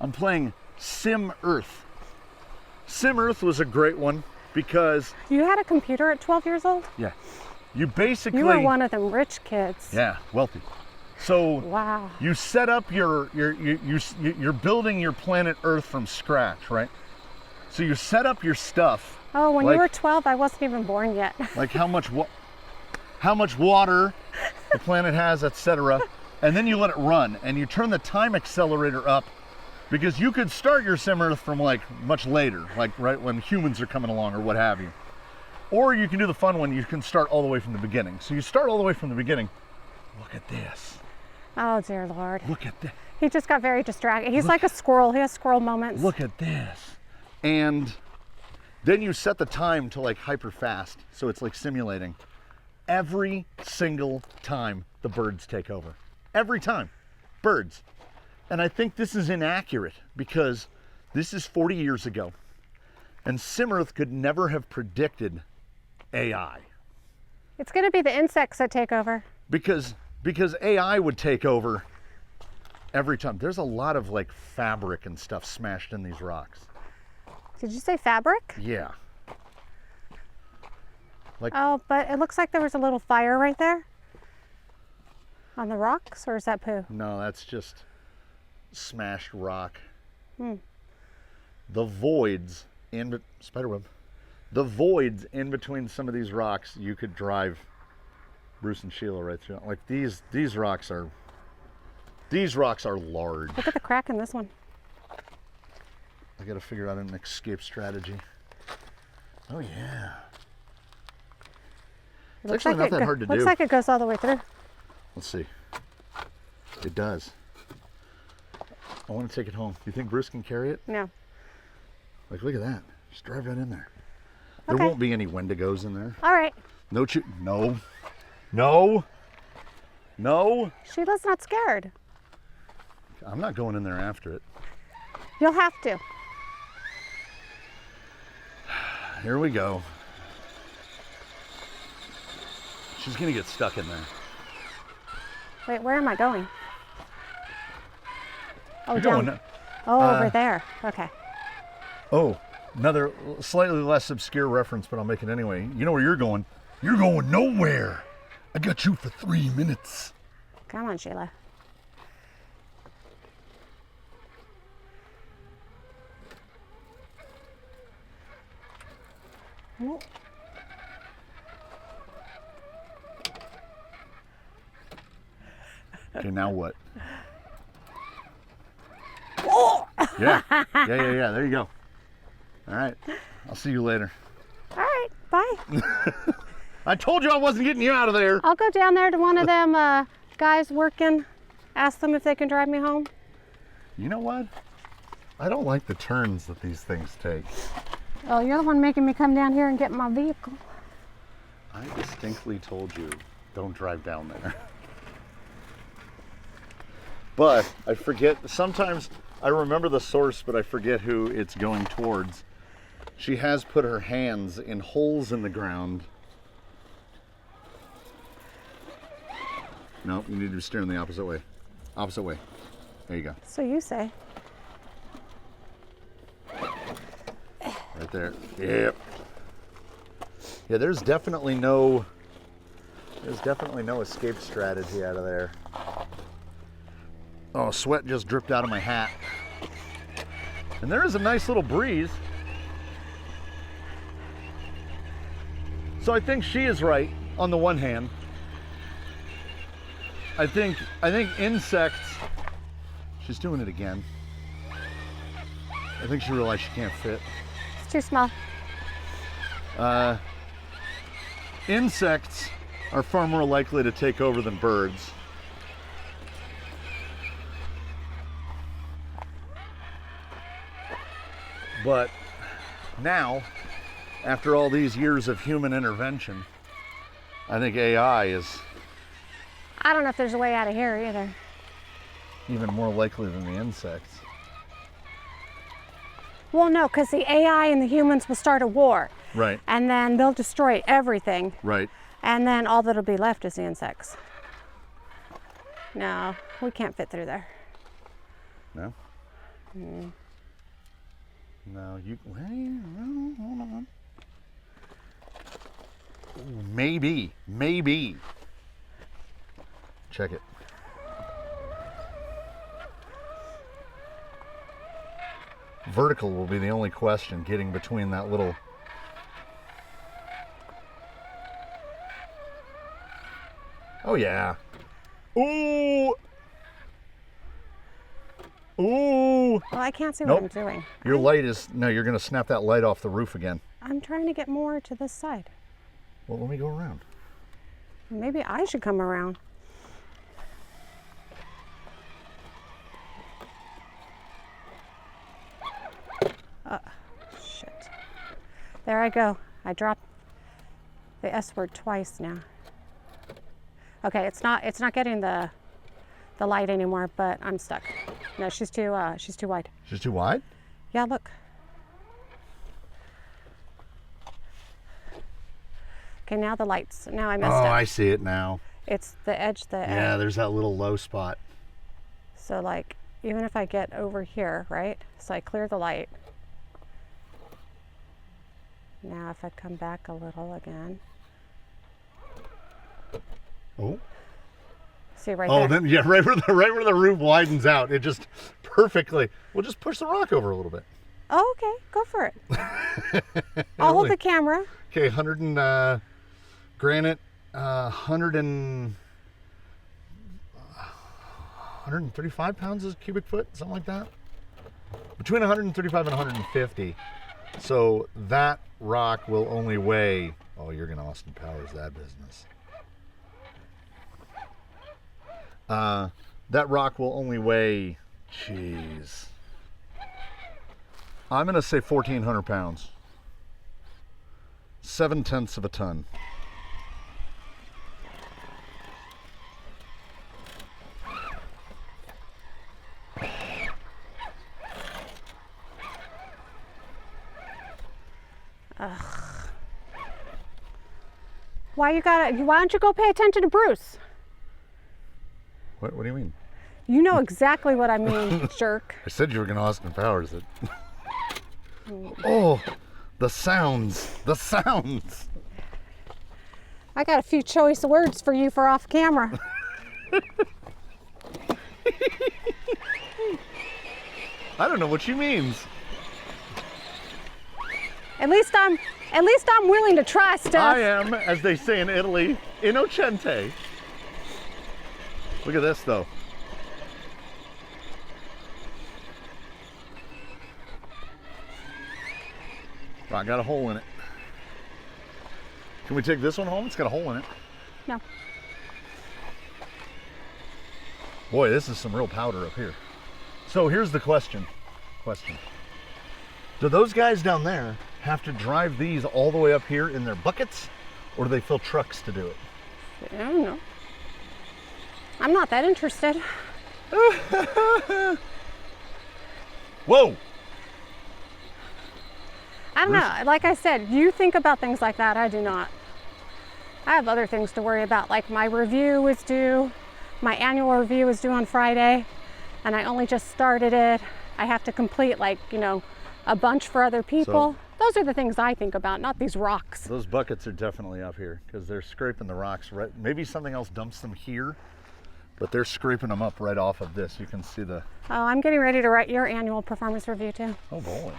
I'm playing Sim Earth. Sim Earth was a great one because... You had a computer at 12 years old? Yeah. You basically... You were one of them rich kids. Yeah, wealthy. So wow. You set up you're building your planet Earth from scratch, right? So you set up your stuff. Oh, when you were 12, I wasn't even born yet. Like how much water the planet has, etc. And then you let it run, and you turn the time accelerator up, because you could start your Sim Earth from like much later, like right when humans are coming along or what have you. Or you can do the fun one, you can start all the way from the beginning. So you start all the way from the beginning. Look at this. Oh, dear Lord. Look at this. He just got very distracted. He's like a squirrel. He has squirrel moments. Look at this. And then you set the time to like hyper fast. So it's like simulating. Every single time the birds take over. Every time. Birds. And I think this is inaccurate because this is 40 years ago. And Sim Earth could never have predicted AI. It's going to be the insects that take over. Because AI would take over every time. There's a lot of like fabric and stuff smashed in these rocks. Did you say fabric? Yeah. Like, oh, but it looks like there was a little fire right there on the rocks, or is that poo? No, that's just smashed rock. Hmm. The voids spiderweb. The voids in between some of these rocks, you could drive Bruce and Sheila right through. Like these rocks are large. Look at the crack in this one. I got to figure out an escape strategy. Oh yeah. It's actually not that hard to do. Looks like it goes all the way through. Let's see. It does. I want to take it home. You think Bruce can carry it? No. Like, look at that. Just drive right in there. There Okay. won't be any Wendigos in there. All right. No. No. No. Sheila's not scared. I'm not going in there after it. You'll have to. Here we go. She's gonna get stuck in there. Wait, where am I going? Oh, You're down. going, over there. Okay. Oh, another slightly less obscure reference, but I'll make it anyway. You know where you're going? You're going nowhere. I got you for 3 minutes. Come on, Sheila. Okay, now what? Yeah. There you go. All right. I'll see you later. All right. Bye. I told you I wasn't getting you out of there. I'll go down there to one of them guys working. Ask them if they can drive me home. You know what? I don't like the turns that these things take. Oh, you're the one making me come down here and get my vehicle. I distinctly told you, don't drive down there. But I forget, sometimes I remember the source, but I forget who it's going towards. She has put her hands in holes in the ground No, you need to be steering the opposite way. Opposite way. There you go. So you say. Right there. Yep. Yeah, there's definitely no escape strategy out of there. Oh, sweat just dripped out of my hat. And there is a nice little breeze. So I think she is right on the one hand. I think insects, she's doing it again. I think she realized she can't fit. It's too small. Insects are far more likely to take over than birds. But now, after all these years of human intervention, I think AI is I don't know if there's a way out of here either. even more likely than the insects. Well, no, because the AI and the humans will start a war. Right, And then they'll destroy everything. right. And then all that'll be left is the insects. No, we can't fit through there. No? No, you, well, hold on. Ooh, maybe. Check it. Vertical will be the only question, getting between that little. Oh yeah. Ooh. Ooh. Well, I can't see Nope. what I'm doing. Your light is, no, you're gonna snap that light off the roof again. I'm trying to get more to this side. Well, let me go around. Maybe I should come around. Shit. There I go. I dropped the S word twice now. Okay, it's not getting the light anymore, but I'm stuck. No, she's too wide. She's too wide? Yeah, look. Okay, now the lights. Now I messed Oh, up. I see it now. It's the edge, Yeah, there's that little low spot. So like, even if I get over here, right? So I clear the light. Now if I come back a little again. Oh. See right Oh, there? then yeah, right where the roof widens out, it just perfectly. We'll just push the rock over a little bit. Oh, okay, go for it. I'll hold the camera. Okay, 100 and granite, 135 pounds a cubic foot, something like that. Between 135 and 150. So that rock will only weigh. Oh, you're gonna Austin Powers that business. That rock will only weigh, jeez, I'm gonna say 1,400 pounds. 7/10 of a ton. Why don't you go pay attention to Bruce? What do you mean? You know exactly what I mean, jerk. I said you were gonna Austin Powers it. Oh, the sounds. I got a few choice words for you for off camera. I don't know what she means. At least I'm willing to try stuff. I am, as they say in Italy, innocente. Look at this though. Rock got a hole in it. Can we take this one home? It's got a hole in it. No. Boy, this is some real powder up here. So here's the question. Do those guys down there have to drive these all the way up here in their buckets, or do they fill trucks to do it? I don't know. I'm not that interested. Whoa! I don't know. Like I said, you think about things like that. I do not. I have other things to worry about, like my review is due. My annual review is due on Friday, and I only just started it. I have to complete, like, you know, a bunch for other people. Those are the things I think about, not these rocks. Those buckets are definitely up here because they're scraping the rocks right. Maybe something else dumps them here, but they're scraping them up right off of this. You can see the. Oh, I'm getting ready to write your annual performance review too. Oh boy.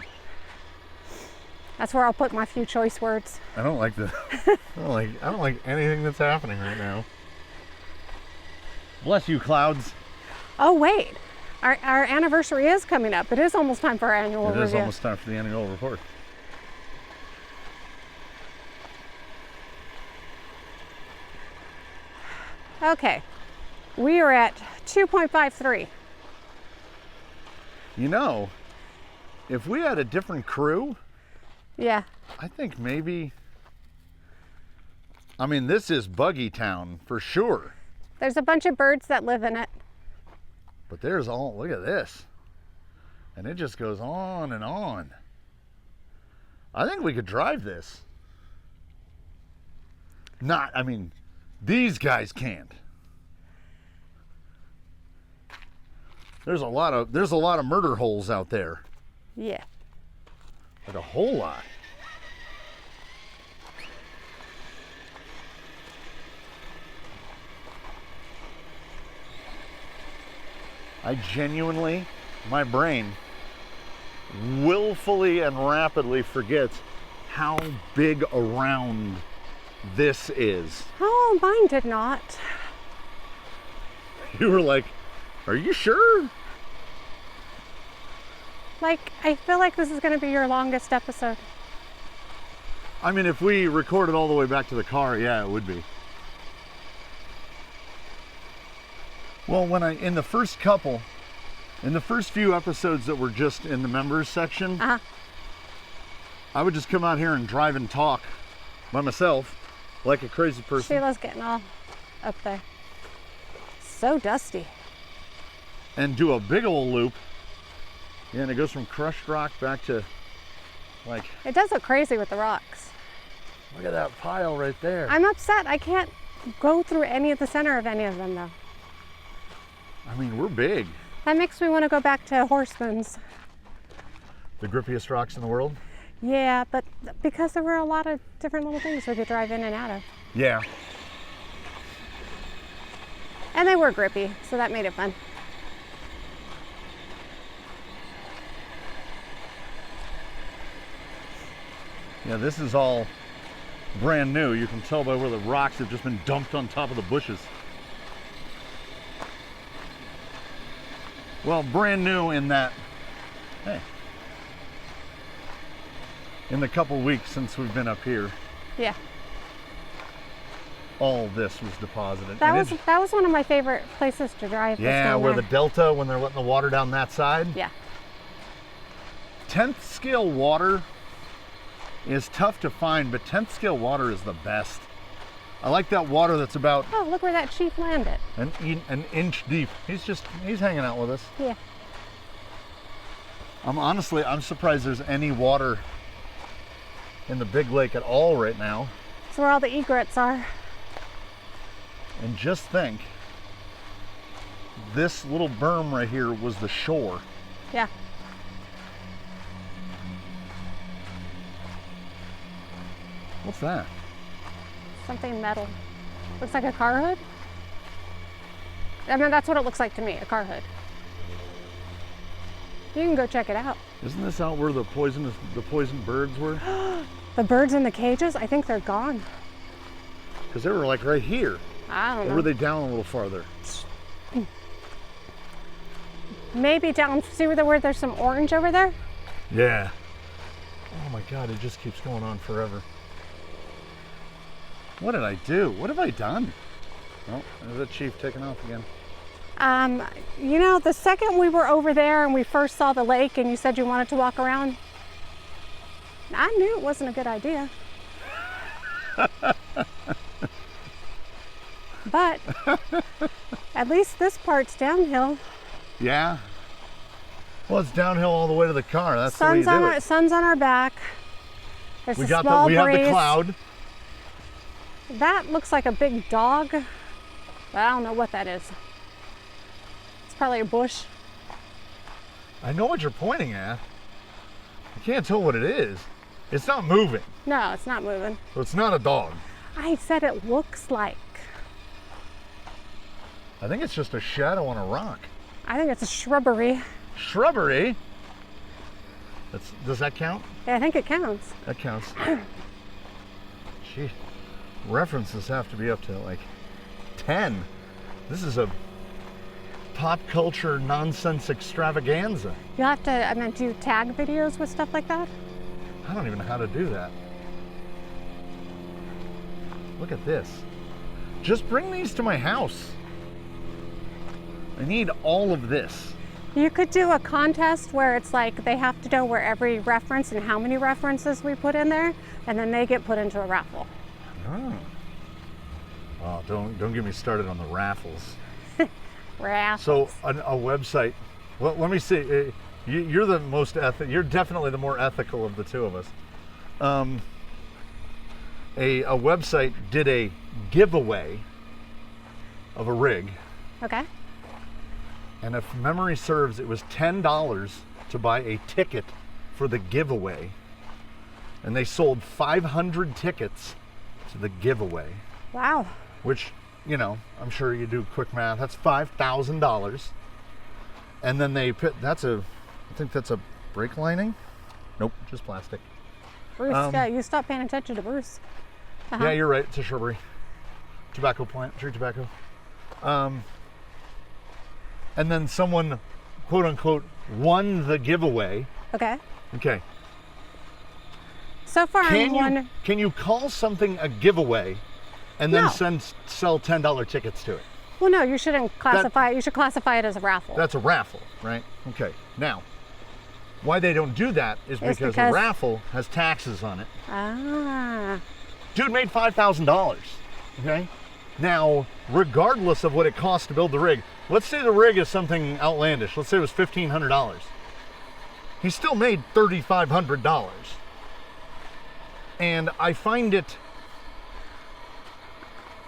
That's where I'll put my few choice words. I don't like the. I don't like anything that's happening right now. Bless you, clouds. Oh wait, our anniversary is coming up. It is almost time for our annual review. It is almost time for the annual report. Okay, we are at 2.53. You know, if we had a different crew, Yeah. I think maybe. I mean, this is Buggy Town for sure. There's a bunch of birds that live in it. But there's all, look at this. And it just goes on and on. I think we could drive this. I mean, these guys can't. There's a lot of murder holes out there. Yeah. Like a whole lot. I genuinely, my brain willfully and rapidly forgets how big around this is. Oh, mine did not. You were like, are you sure? Like, I feel like this is going to be your longest episode. I mean, if we recorded all the way back to the car, yeah, it would be. Well, in the first few episodes that were just in the members section, I would just come out here and drive and talk by myself like a crazy person. Sheila's getting all up there. So dusty. And do a big old loop. Yeah, and it goes from crushed rock back to like. It does look crazy with the rocks. Look at that pile right there. I'm upset. I can't go through any of the center of any of them though. I mean, we're big. That makes me want to go back to Horseman's. The grippiest rocks in the world? Yeah, but because there were a lot of different little things we could drive in and out of. Yeah. And they were grippy, so that made it fun. Yeah, this is all brand new. You can tell by where the rocks have just been dumped on top of the bushes. Well, brand new in that, hey, in the couple weeks since we've been up here, Yeah. all this was deposited. That was one of my favorite places to drive. Yeah, where the delta, when they're letting the water down that side. Yeah. 10th scale water is tough to find, but 10th scale water is the best. I like that water that's about Oh, look where that chief landed. an inch deep. He's hanging out with us. Yeah. I'm surprised there's any water in the big lake at all right now. That's where all the egrets are. And just think, this little berm right here was the shore. Yeah. What's that? Something metal. Looks like a car hood. I mean, that's what it looks like to me, a car hood. You can go check it out. Isn't this out where the poisoned birds were? The birds in the cages, I think they're gone. Because they were like right here. I don't know. Or were they down a little farther? Maybe down, see where there's some orange over there? Yeah. Oh my God, it just keeps going on forever. What did I do? What have I done? Oh, there's the chief taking off again. You know, the second we were over there and we first saw the lake and you said you wanted to walk around, I knew it wasn't a good idea. But at least this part's downhill. Yeah. Well, it's downhill all the way to the car. That's the way you do it. Sun's on our back. There's We a have small breeze. the cloud. That looks like a big dog, but I don't know what that is. It's probably a bush. I know what you're pointing at. I can't tell what it is. It's not moving. No, it's not moving. So it's not a dog. I said it looks like. I think it's just a shadow on a rock. I think it's a shrubbery. Shrubbery? Does that count? Yeah, I think it counts. That counts. Gee, references have to be up to like 10. This is a pop culture nonsense extravaganza. You'll have to, do tag videos with stuff like that? I don't even know how to do that. Look at this. Just bring these to my house. I need all of this. You could do a contest where it's like they have to know where every reference and how many references we put in there, and then they get put into a raffle. Oh. Oh, don't get me started on the raffles. Raffles. So a website. Well, let me see. You're the most You're definitely the more ethical of the two of us. A website did a giveaway of a rig. Okay. And if memory serves, it was $10 to buy a ticket for the giveaway. And they sold 500 tickets to the giveaway. Wow. Which, you know, I'm sure you do quick math. That's $5,000. And then they put, I think that's a brake lining? Nope, just plastic. Bruce, yeah, you stopped paying attention to Bruce. Yeah, you're right. It's a shrubbery. Tobacco plant, tree tobacco. And then someone, quote unquote, won the giveaway. Okay. Okay. So far, Can you call something a giveaway and then No. sell $10 tickets to it? Well, no, you shouldn't classify it. You should classify it as a raffle. That's a raffle, right? Okay. Now, why they don't do that is because a raffle has taxes on it. Ah. Dude made $5,000. Okay. Now, regardless of what it costs to build the rig, let's say the rig is something outlandish. Let's say it was $1,500. He still made $3,500. And I find it,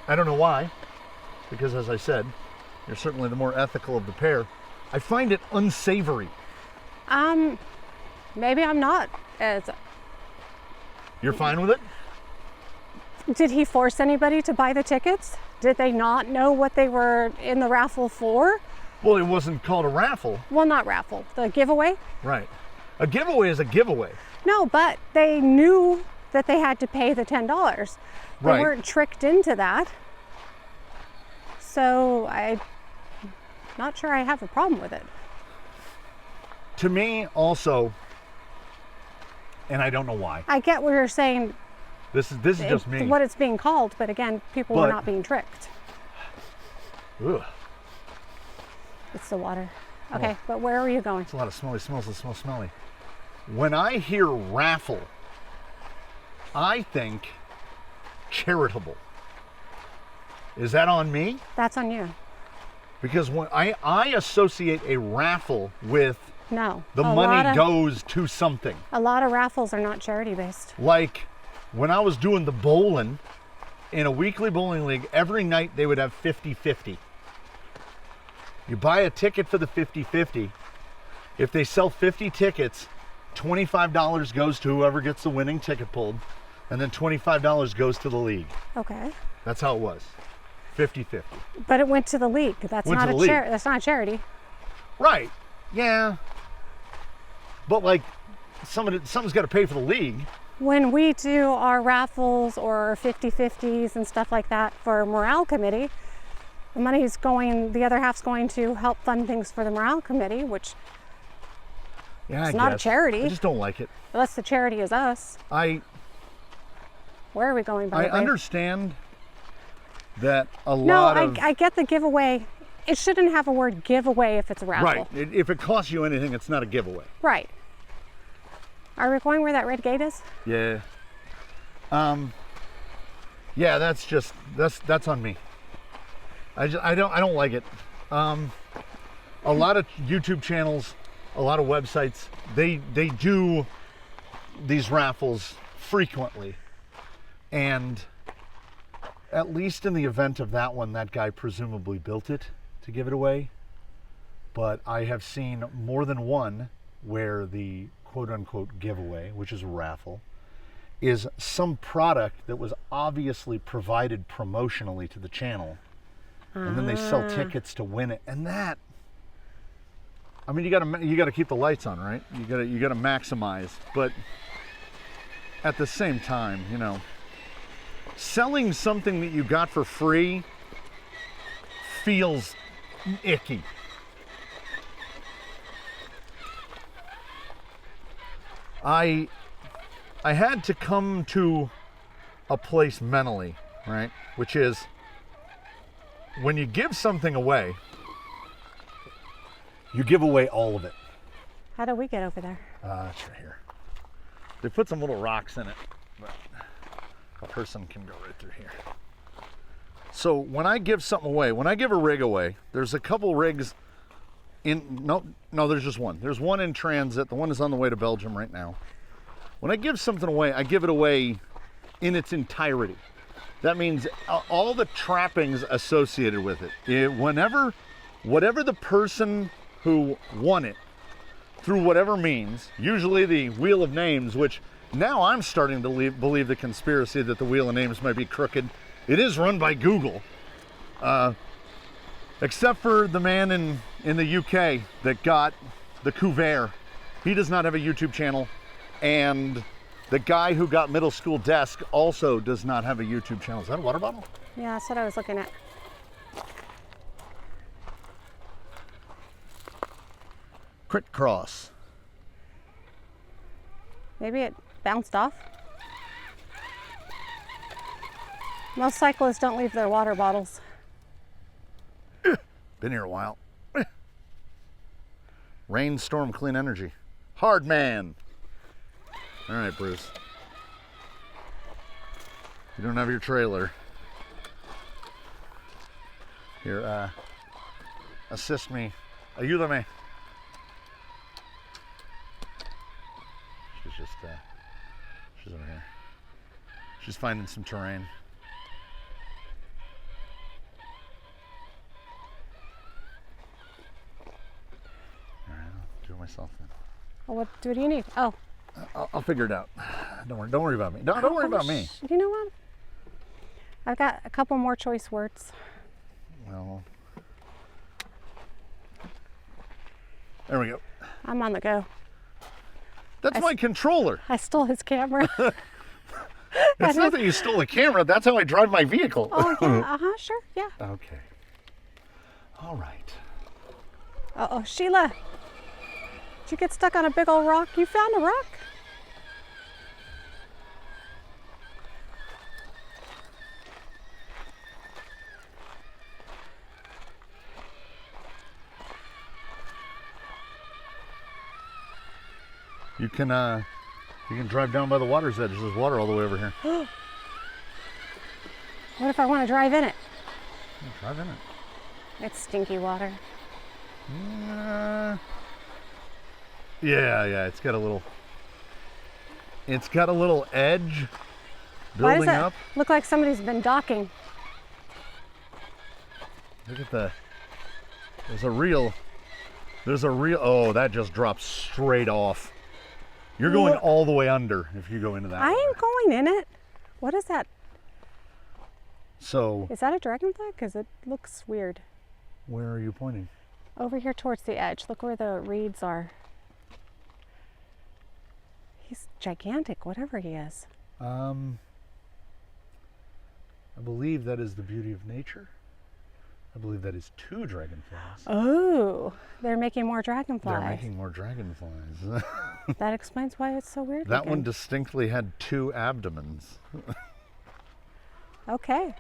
I don't know why, because as I said, you're certainly the more ethical of the pair. I find it unsavory. Maybe I'm not as. You're fine with it? Did he force anybody to buy the tickets? Did they not know what they were in the raffle for? Well, it wasn't called a raffle. Well, not raffle, the giveaway. Right. A giveaway is a giveaway. No, but they knew that they had to pay the $10. They Right. weren't tricked into that. So I'm not sure I have a problem with it. To me, also, and I don't know why. I get what you're saying. This is just me. What it's being called, but again, people were But- not being tricked. Ugh, It's the water. Okay, but where are you going? it's a lot of smelly smells that smell smelly. When I hear raffle, I think charitable. Is that on me? That's on you. Because when I associate a raffle with No. the money goes to something. A lot of raffles are not charity based. Like when I was doing the bowling in a weekly bowling league, every night they would have 50-50. You buy a ticket for the 50-50. If they sell 50 tickets, $25 goes to whoever gets the winning ticket pulled, and then $25 goes to the league. Okay. That's how it was. 50-50. But it went to the league. That's Went not to a the league. that's not a charity. Right. Yeah. But like something's got to pay for the league. When we do our raffles or 50-50s and stuff like that for morale committee, the money's going, the other half's going to help fund things for the morale committee, which Yeah, It's I not a guess. charity. I just don't like it. unless the charity is us. I Where are we going, by the way? understand that a No, lot of I get the giveaway. It shouldn't have a word giveaway if it's a raffle. right. If it costs you anything, it's not a giveaway. Right. Are we going where that red gate is? Yeah. Yeah, that's on me. I don't like it. A lot of YouTube channels, a lot of websites, they do these raffles frequently. And at least in the event of that one, that guy presumably built it to give it away. but I have seen more than one where the quote-unquote giveaway, which is a raffle, is some product that was obviously provided promotionally to the channel, and then they sell tickets to win it. And that, I mean, you gotta keep the lights on, right? You gotta maximize, but at the same time, you know, selling something that you got for free feels icky. I had to come to a place mentally, right? Which is, when you give something away, you give away all of it. How do we get over there? It's right here. They put some little rocks in it, but a person can go right through here. So when I give something away, when I give a rig away, there's a couple rigs in, no, there's just one. There's one in transit. The one is on the way to Belgium right now. When I give something away, I give it away in its entirety. That means all the trappings associated with it. Whatever the person who won it, through whatever means, usually the Wheel of Names, which now I'm starting to believe the conspiracy that the Wheel of Names might be crooked. It is run by Google. Except for the man in the UK that got the couvert. He does not have a YouTube channel. And the guy who got middle school desk also does not have a YouTube channel. Is that a water bottle? Yeah, that's what I was looking at. Crit cross. Maybe it bounced off. Most cyclists don't leave their water bottles. Been here a while. Rainstorm Clean Energy. Hard man. All right, Bruce. You don't have your trailer. Here, assist me. Ayúdame. She's over here. She's finding some terrain. All right, I'll do it myself then. Oh, what do you need? Oh. I'll figure it out. Don't worry about me. Don't worry about me. You know what? I've got a couple more choice words. Well, there we go. I'm on the go. That's my controller. I stole his camera. It's not that you stole the camera. That's how I drive my vehicle. Oh, yeah. Sure. Yeah. Okay. All right. Uh-oh, Sheila. Did you get stuck on a big old rock? You found a rock? You can drive down by the water's edge. There's water all the way over here. What if I want to drive in it? Drive in it. It's stinky water. Yeah, it's got a little edge Why building does that up. look like somebody's been docking? Look at there's a real, oh, that just dropped straight off. You're going all the way under if you go into that. I ain't going in it. What is that? So. Is that a dragonfly? Because it looks weird. Where are you pointing? Over here towards the edge. Look where the reeds are. He's gigantic, whatever he is. I believe that is the beauty of nature. I believe that is 2 dragonflies. Oh, they're making more dragonflies. They're making more dragonflies. That explains why it's so weird. That one distinctly had 2 abdomens. Okay.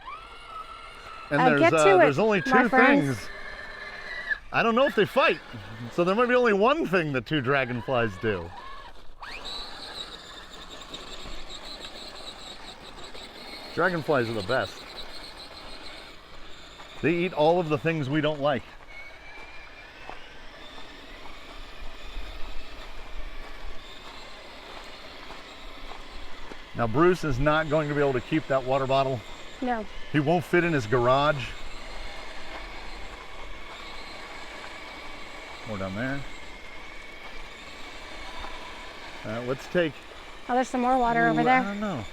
And there's only 2 things. I don't know if they fight. So there might be only one thing that 2 dragonflies do. Dragonflies are the best. They eat all of the things we don't like. Now Bruce is not going to be able to keep that water bottle. No. He won't fit in his garage. More down there. Let's take. Oh, there's some more water over I there. don't know.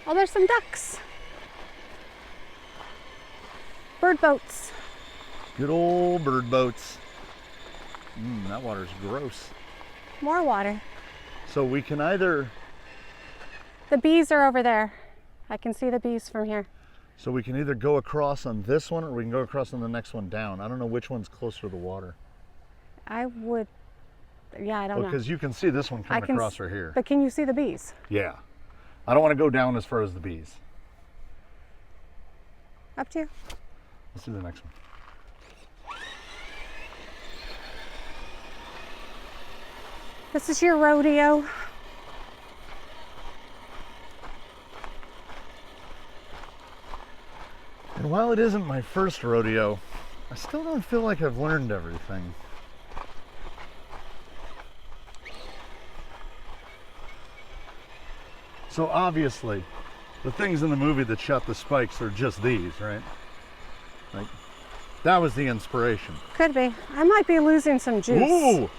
Oh, there's some ducks. Bird boats. Good old bird boats. That water's gross. More water. So we can either. The bees are over there. I can see the bees from here. So we can either go across on this one or we can go across on the next one down. I don't know which one's closer to the water. I would, yeah, I don't know. Because you can see this one coming across right here. But can you see the bees? Yeah. I don't want to go down as far as the bees. Up to you. Let's do the next one. This is your rodeo. And while it isn't my first rodeo, I still don't feel like I've learned everything. So obviously, the things in the movie that shot the spikes are just these, right? Like, that was the inspiration. Could be. I might be losing some juice. Ooh!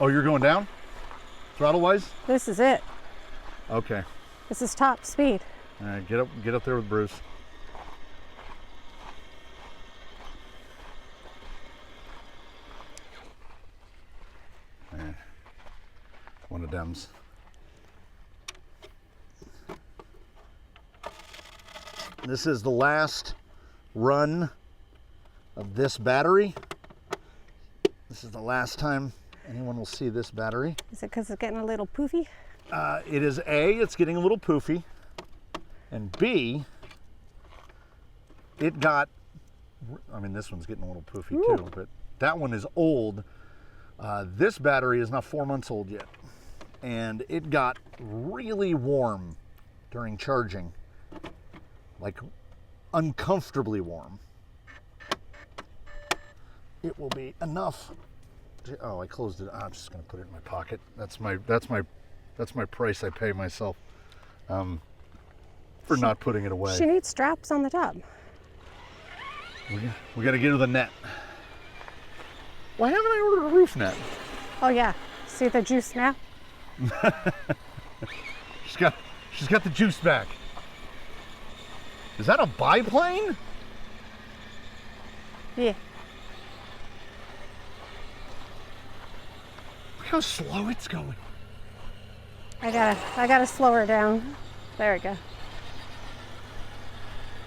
Oh, you're going down? Throttle-wise? This is it. Okay. This is top speed. All right, get up there with Bruce. All right. One of them's. This is the last run of this battery. This is the last time anyone will see this battery. Is it because it's getting a little poofy? It is A, it's getting a little poofy. And B, it got, I mean, this one's getting a little poofy too, but that one is old. This battery is not 4 months old yet. And it got really warm during charging, like uncomfortably warm. It will be enough. Oh, I closed it. I'm just gonna put it in my pocket. That's my price I pay myself. For not putting it away. She needs straps on the top. We got to get her the net. Why haven't I ordered a roof net? Oh yeah, see the juice now? She's got the juice back. Is that a biplane? Yeah. Look how slow it's going. I gotta slow her down. There we go.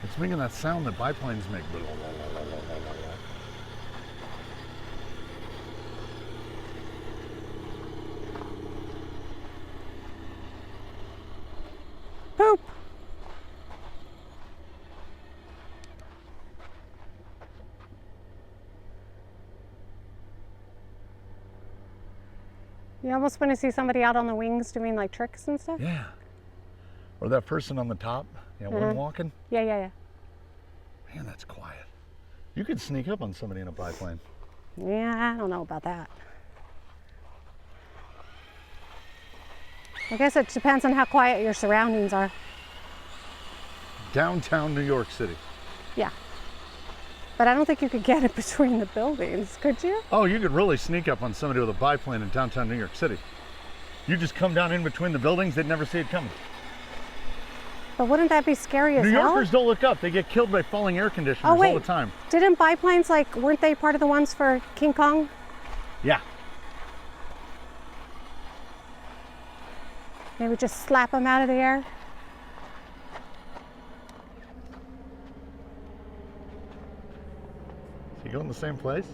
It's making that sound that biplanes make. Poop. You almost want to see somebody out on the wings doing like tricks and stuff. Yeah. Or that person on the top, one walking. Yeah. Man, that's quiet. You could sneak up on somebody in a biplane. Yeah, I don't know about that. I guess it depends on how quiet your surroundings are. Downtown New York City. Yeah. But I don't think you could get it between the buildings, could you? Oh, you could really sneak up on somebody with a biplane in downtown New York City. You just come down in between the buildings, they'd never see it coming. But wouldn't that be scary as hell? New Yorkers don't look up. They get killed by falling air conditioners all the time. Didn't biplanes, weren't they part of the ones for King Kong? Yeah. They would just slap them out of the air? Is he going the same place?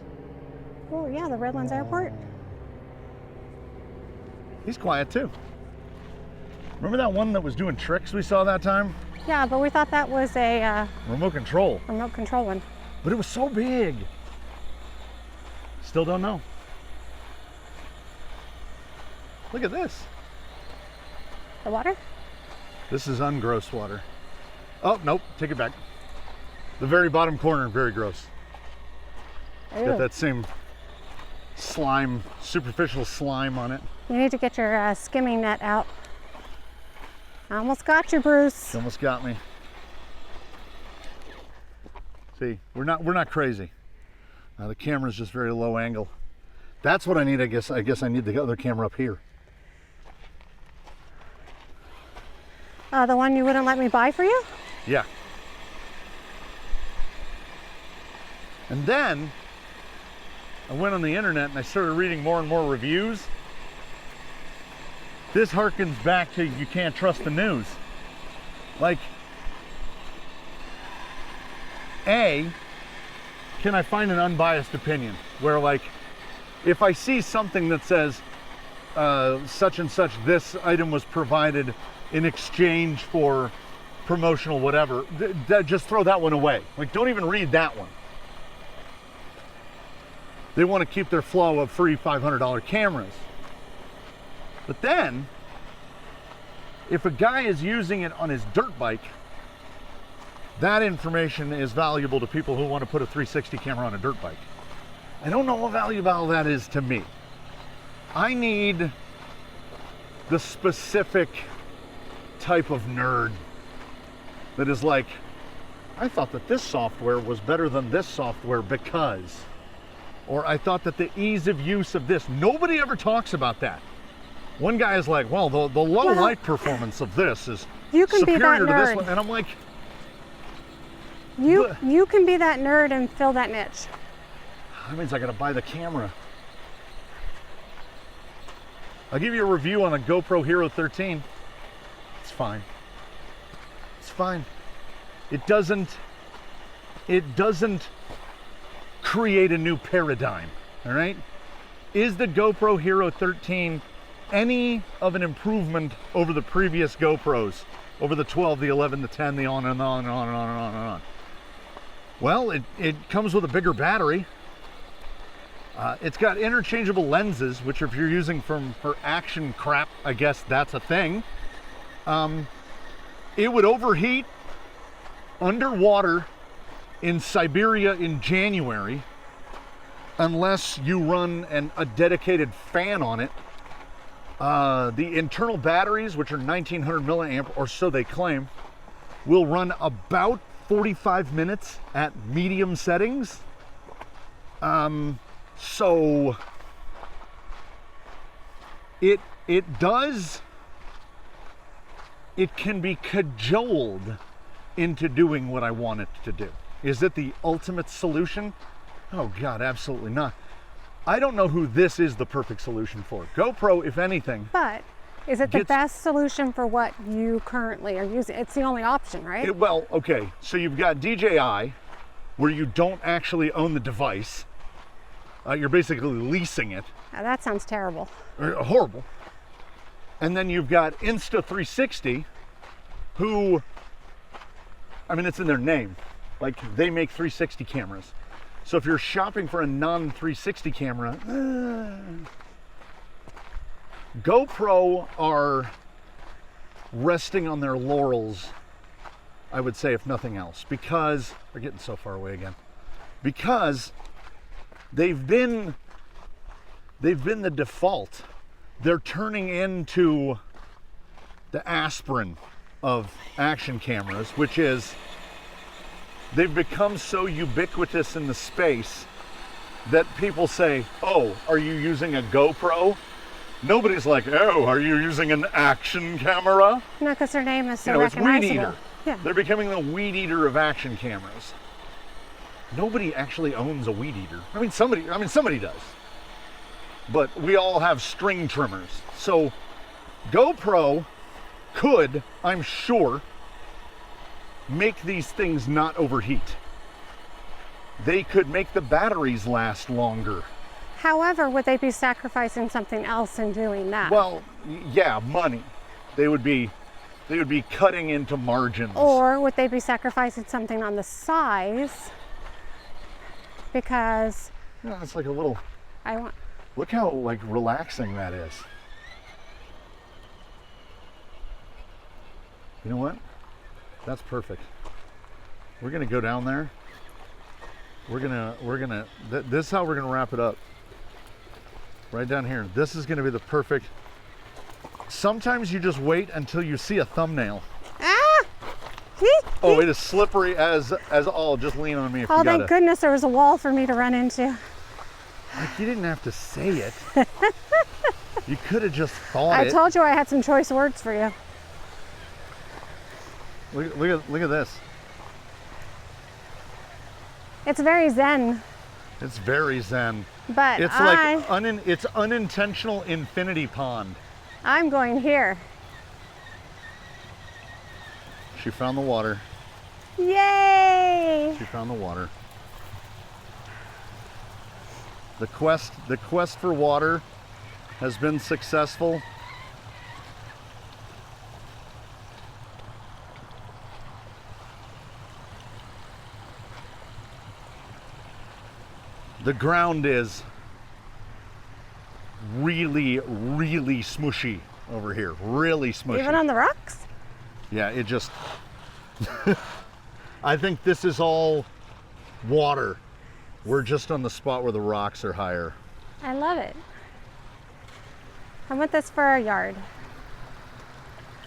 Oh yeah, the Redlands Airport. He's quiet too. Remember that one that was doing tricks we saw that time? Yeah, but we thought that was a remote control one. But it was so big. Still don't know. Look at this. The water? This is ungross water. Oh, nope, take it back. The very bottom corner, very gross. It's got that same slime, superficial slime on it. You need to get your skimming net out. I almost got you, Bruce. You almost got me. See, we're not crazy. The camera's just very low angle. That's what I need, I guess I need the other camera up here. The one you wouldn't let me buy for you? Yeah. And then I went on the internet and I started reading more and more reviews. This harkens back to you can't trust the news. Like, A, can I find an unbiased opinion where, like, if I see something that says such and such, this item was provided in exchange for promotional whatever, just throw that one away. Like, don't even read that one. They want to keep their flow of free $500 cameras. But then, if a guy is using it on his dirt bike, that information is valuable to people who want to put a 360 camera on a dirt bike. I don't know how valuable that is to me. I need the specific type of nerd that is like, I thought that this software was better than this software because, or I thought that the ease of use of this. Nobody ever talks about that. One guy is like, well, the low light performance of this is superior to this one. And I'm like, you can be that nerd and fill that niche. That means I gotta buy the camera. I'll give you a review on a GoPro Hero 13. It's fine. It's fine. It doesn't create a new paradigm, all right? Is the GoPro Hero 13 any of an improvement over the previous GoPros, over the 12, the 11, the 10, the on and on and on and on and on and on? Well, it comes with a bigger battery. It's got interchangeable lenses, which if you're using for action crap, I guess that's a thing. It would overheat underwater in Siberia in January unless you run a dedicated fan on it. The internal batteries, which are 1900 milliamp, or so they claim, will run about 45 minutes at medium settings. So it can be cajoled into doing what I want it to do. Is it the ultimate solution? Oh God, absolutely not. I don't know who this is the perfect solution for. GoPro, if anything. But is it the best solution for what you currently are using? It's the only option, right? Well, okay, so you've got DJI, where you don't actually own the device. You're basically leasing it. Now, that sounds terrible. Horrible. And then you've got Insta360, who, I mean, it's in their name. Like, they make 360 cameras. So if you're shopping for a non-360 camera, GoPro are resting on their laurels, I would say, if nothing else, because we're getting so far away again. Because they've been the default. They're turning into the aspirin of action cameras, which is they've become so ubiquitous in the space that people say, oh, are you using a GoPro? Nobody's like, oh, are you using an action camera? No, because their name is so it's recognizable. Weed Eater. Yeah. They're becoming the Weed Eater of action cameras. Nobody actually owns a Weed Eater. I mean, somebody does. But we all have string trimmers. So GoPro could, I'm sure, make these things not overheat. They could make the batteries last longer. However, would they be sacrificing something else in doing that? Well, yeah, money. They would be cutting into margins. Or would they be sacrificing something on the size? Because yeah, it's like a little. Look how like relaxing that is. You know what? That's perfect. We're gonna go down there. This is how we're gonna wrap it up. Right down here. This is gonna be the perfect. Sometimes you just wait until you see a thumbnail. Ah! Oh, it is slippery as all. Just lean on me if Oh, you gotta. thank goodness there was a wall for me to run into. Like, you didn't have to say it. You could have just thought I it. told you I had some choice words for you. Look at this. It's very zen, It's very zen. but It's like it's unintentional infinity pond. I'm going here. She found the water. Yay! She found the water. The quest for water has been successful. The ground is really, really smushy over here. Really smushy. Even on the rocks? Yeah, it just... I think this is all water. We're just on the spot where the rocks are higher. I love it. I want this for our yard.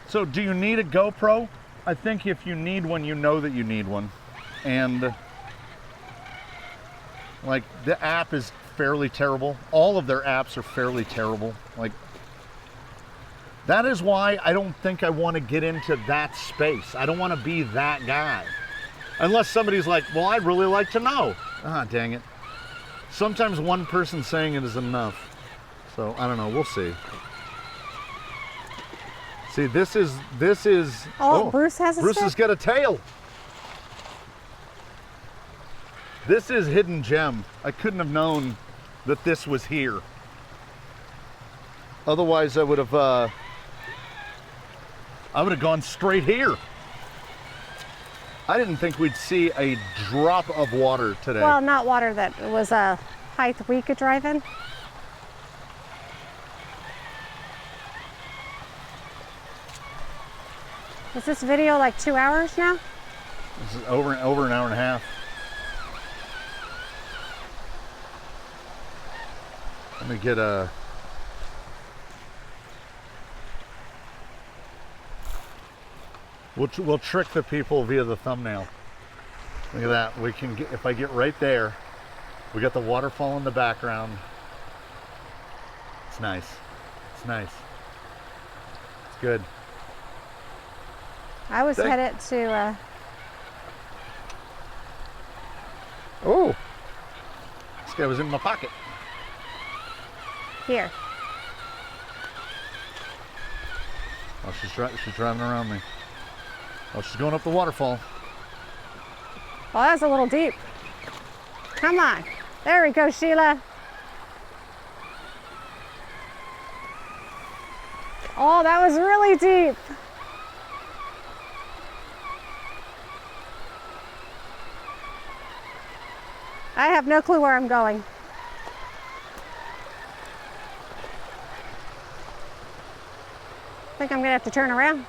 So do you need a GoPro? I think if you need one, you know that you need one. And like, the app is fairly terrible. All of their apps are fairly terrible. Like, that is why I don't think I want to get into that space. I don't want to be that guy. Unless somebody's like, well, I'd really like to know. Ah, dang it. Sometimes one person saying it is enough. So, I don't know. We'll see. See, this is... Oh, Bruce has a Bruce stick? has got a tail. This is hidden gem. I couldn't have known that this was here. Otherwise, I would have gone straight here. I didn't think we'd see a drop of water today. Well, not water that was a height we could drive in. Is this video like 2 hours now? This is over an hour and a half. Let me get a... We'll trick the people via the thumbnail. Look at that. We can get, if I get right there, we got the waterfall in the background. It's nice. It's nice. It's good. I was headed to... Oh! This guy was in my pocket. Here. Oh, she's driving around me. Oh, she's going up the waterfall. Well, that's a little deep. Come on. There we go, Sheila. Oh, that was really deep. I have no clue where I'm going. I think I'm gonna have to turn around.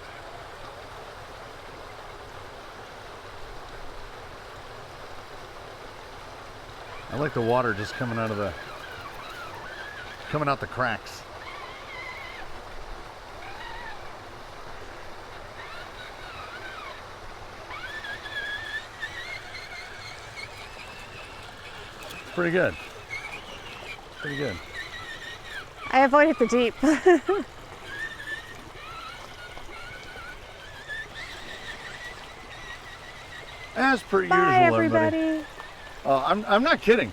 I like the water just coming out the cracks. It's pretty good. Pretty good. I avoided the deep. As per Bye, usual, everybody. I'm not kidding.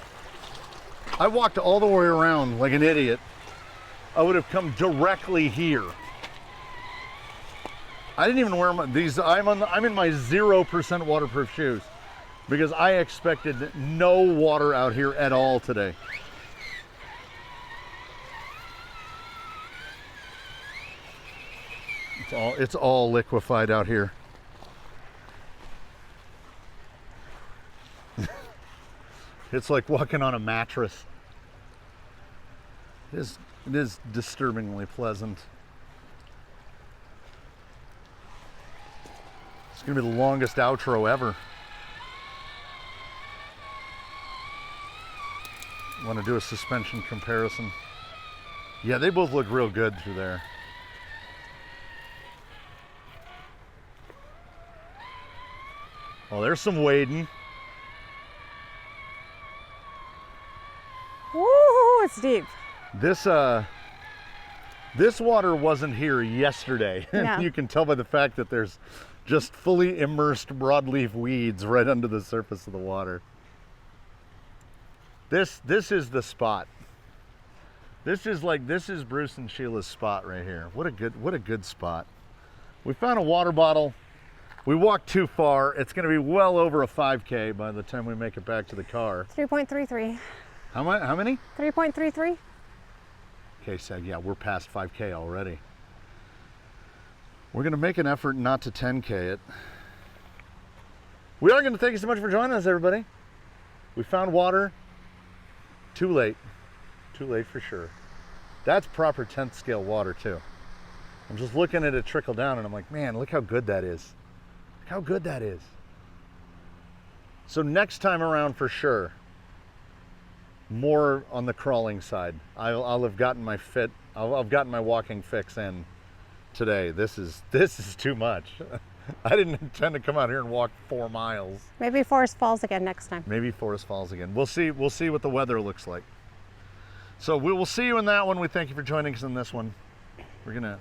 I walked all the way around like an idiot. I would have come directly here. I didn't even wear these. I'm in my 0% waterproof shoes because I expected no water out here at all today. It's all liquefied out here. It's like walking on a mattress. It is disturbingly pleasant. It's gonna be the longest outro ever. Want to do a suspension comparison? Yeah, they both look real good through there. Oh, there's some wading. Woo, it's deep. This water wasn't here yesterday. No. You can tell by the fact that there's just fully immersed broadleaf weeds right under the surface of the water. This is the spot. This is Bruce and Sheila's spot right here. What a good spot. We found a water bottle. We walked too far. It's going to be well over a 5K by the time we make it back to the car. 3.33. How many? 3.33. Okay, so yeah, we're past 5K already. We're going to make an effort not to 10K it. We are going to thank you so much for joining us, everybody. We found water. Too late. Too late for sure. That's proper 10th scale water too. I'm just looking at it trickle down and I'm like, man, look how good that is. Look how good that is. So next time around for sure, more on the crawling side. I'll have gotten my I've gotten my walking fix in today. This is too much. I didn't intend to come out here and walk 4 miles. Maybe Forest Falls again next time. Maybe Forest Falls again. We'll see what the weather looks like. So we will see you in that one. We thank you for joining us in this one. We're gonna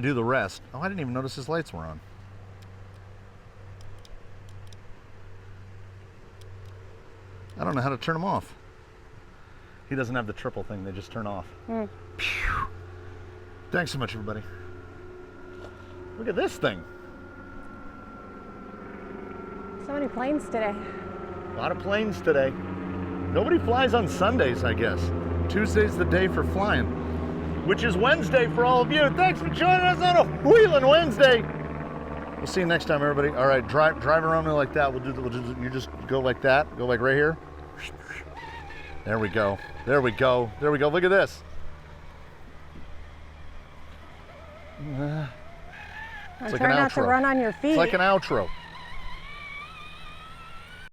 do the rest. Oh, I didn't even notice his lights were on. I don't know how to turn them off. He doesn't have the triple thing, they just turn off. Phew. Thanks so much, everybody. Look at this thing. So many planes today. A lot of planes today. Nobody flies on Sundays, I guess. Tuesday's the day for flying, which is Wednesday for all of you. Thanks for joining us on a Wheelin' Wednesday. We'll see you next time, everybody. All right, drive around me like that. You just go like that. Go like right here. There we go. There we go. There we go. Look at this. Try not to run on your feet. It's like an outro.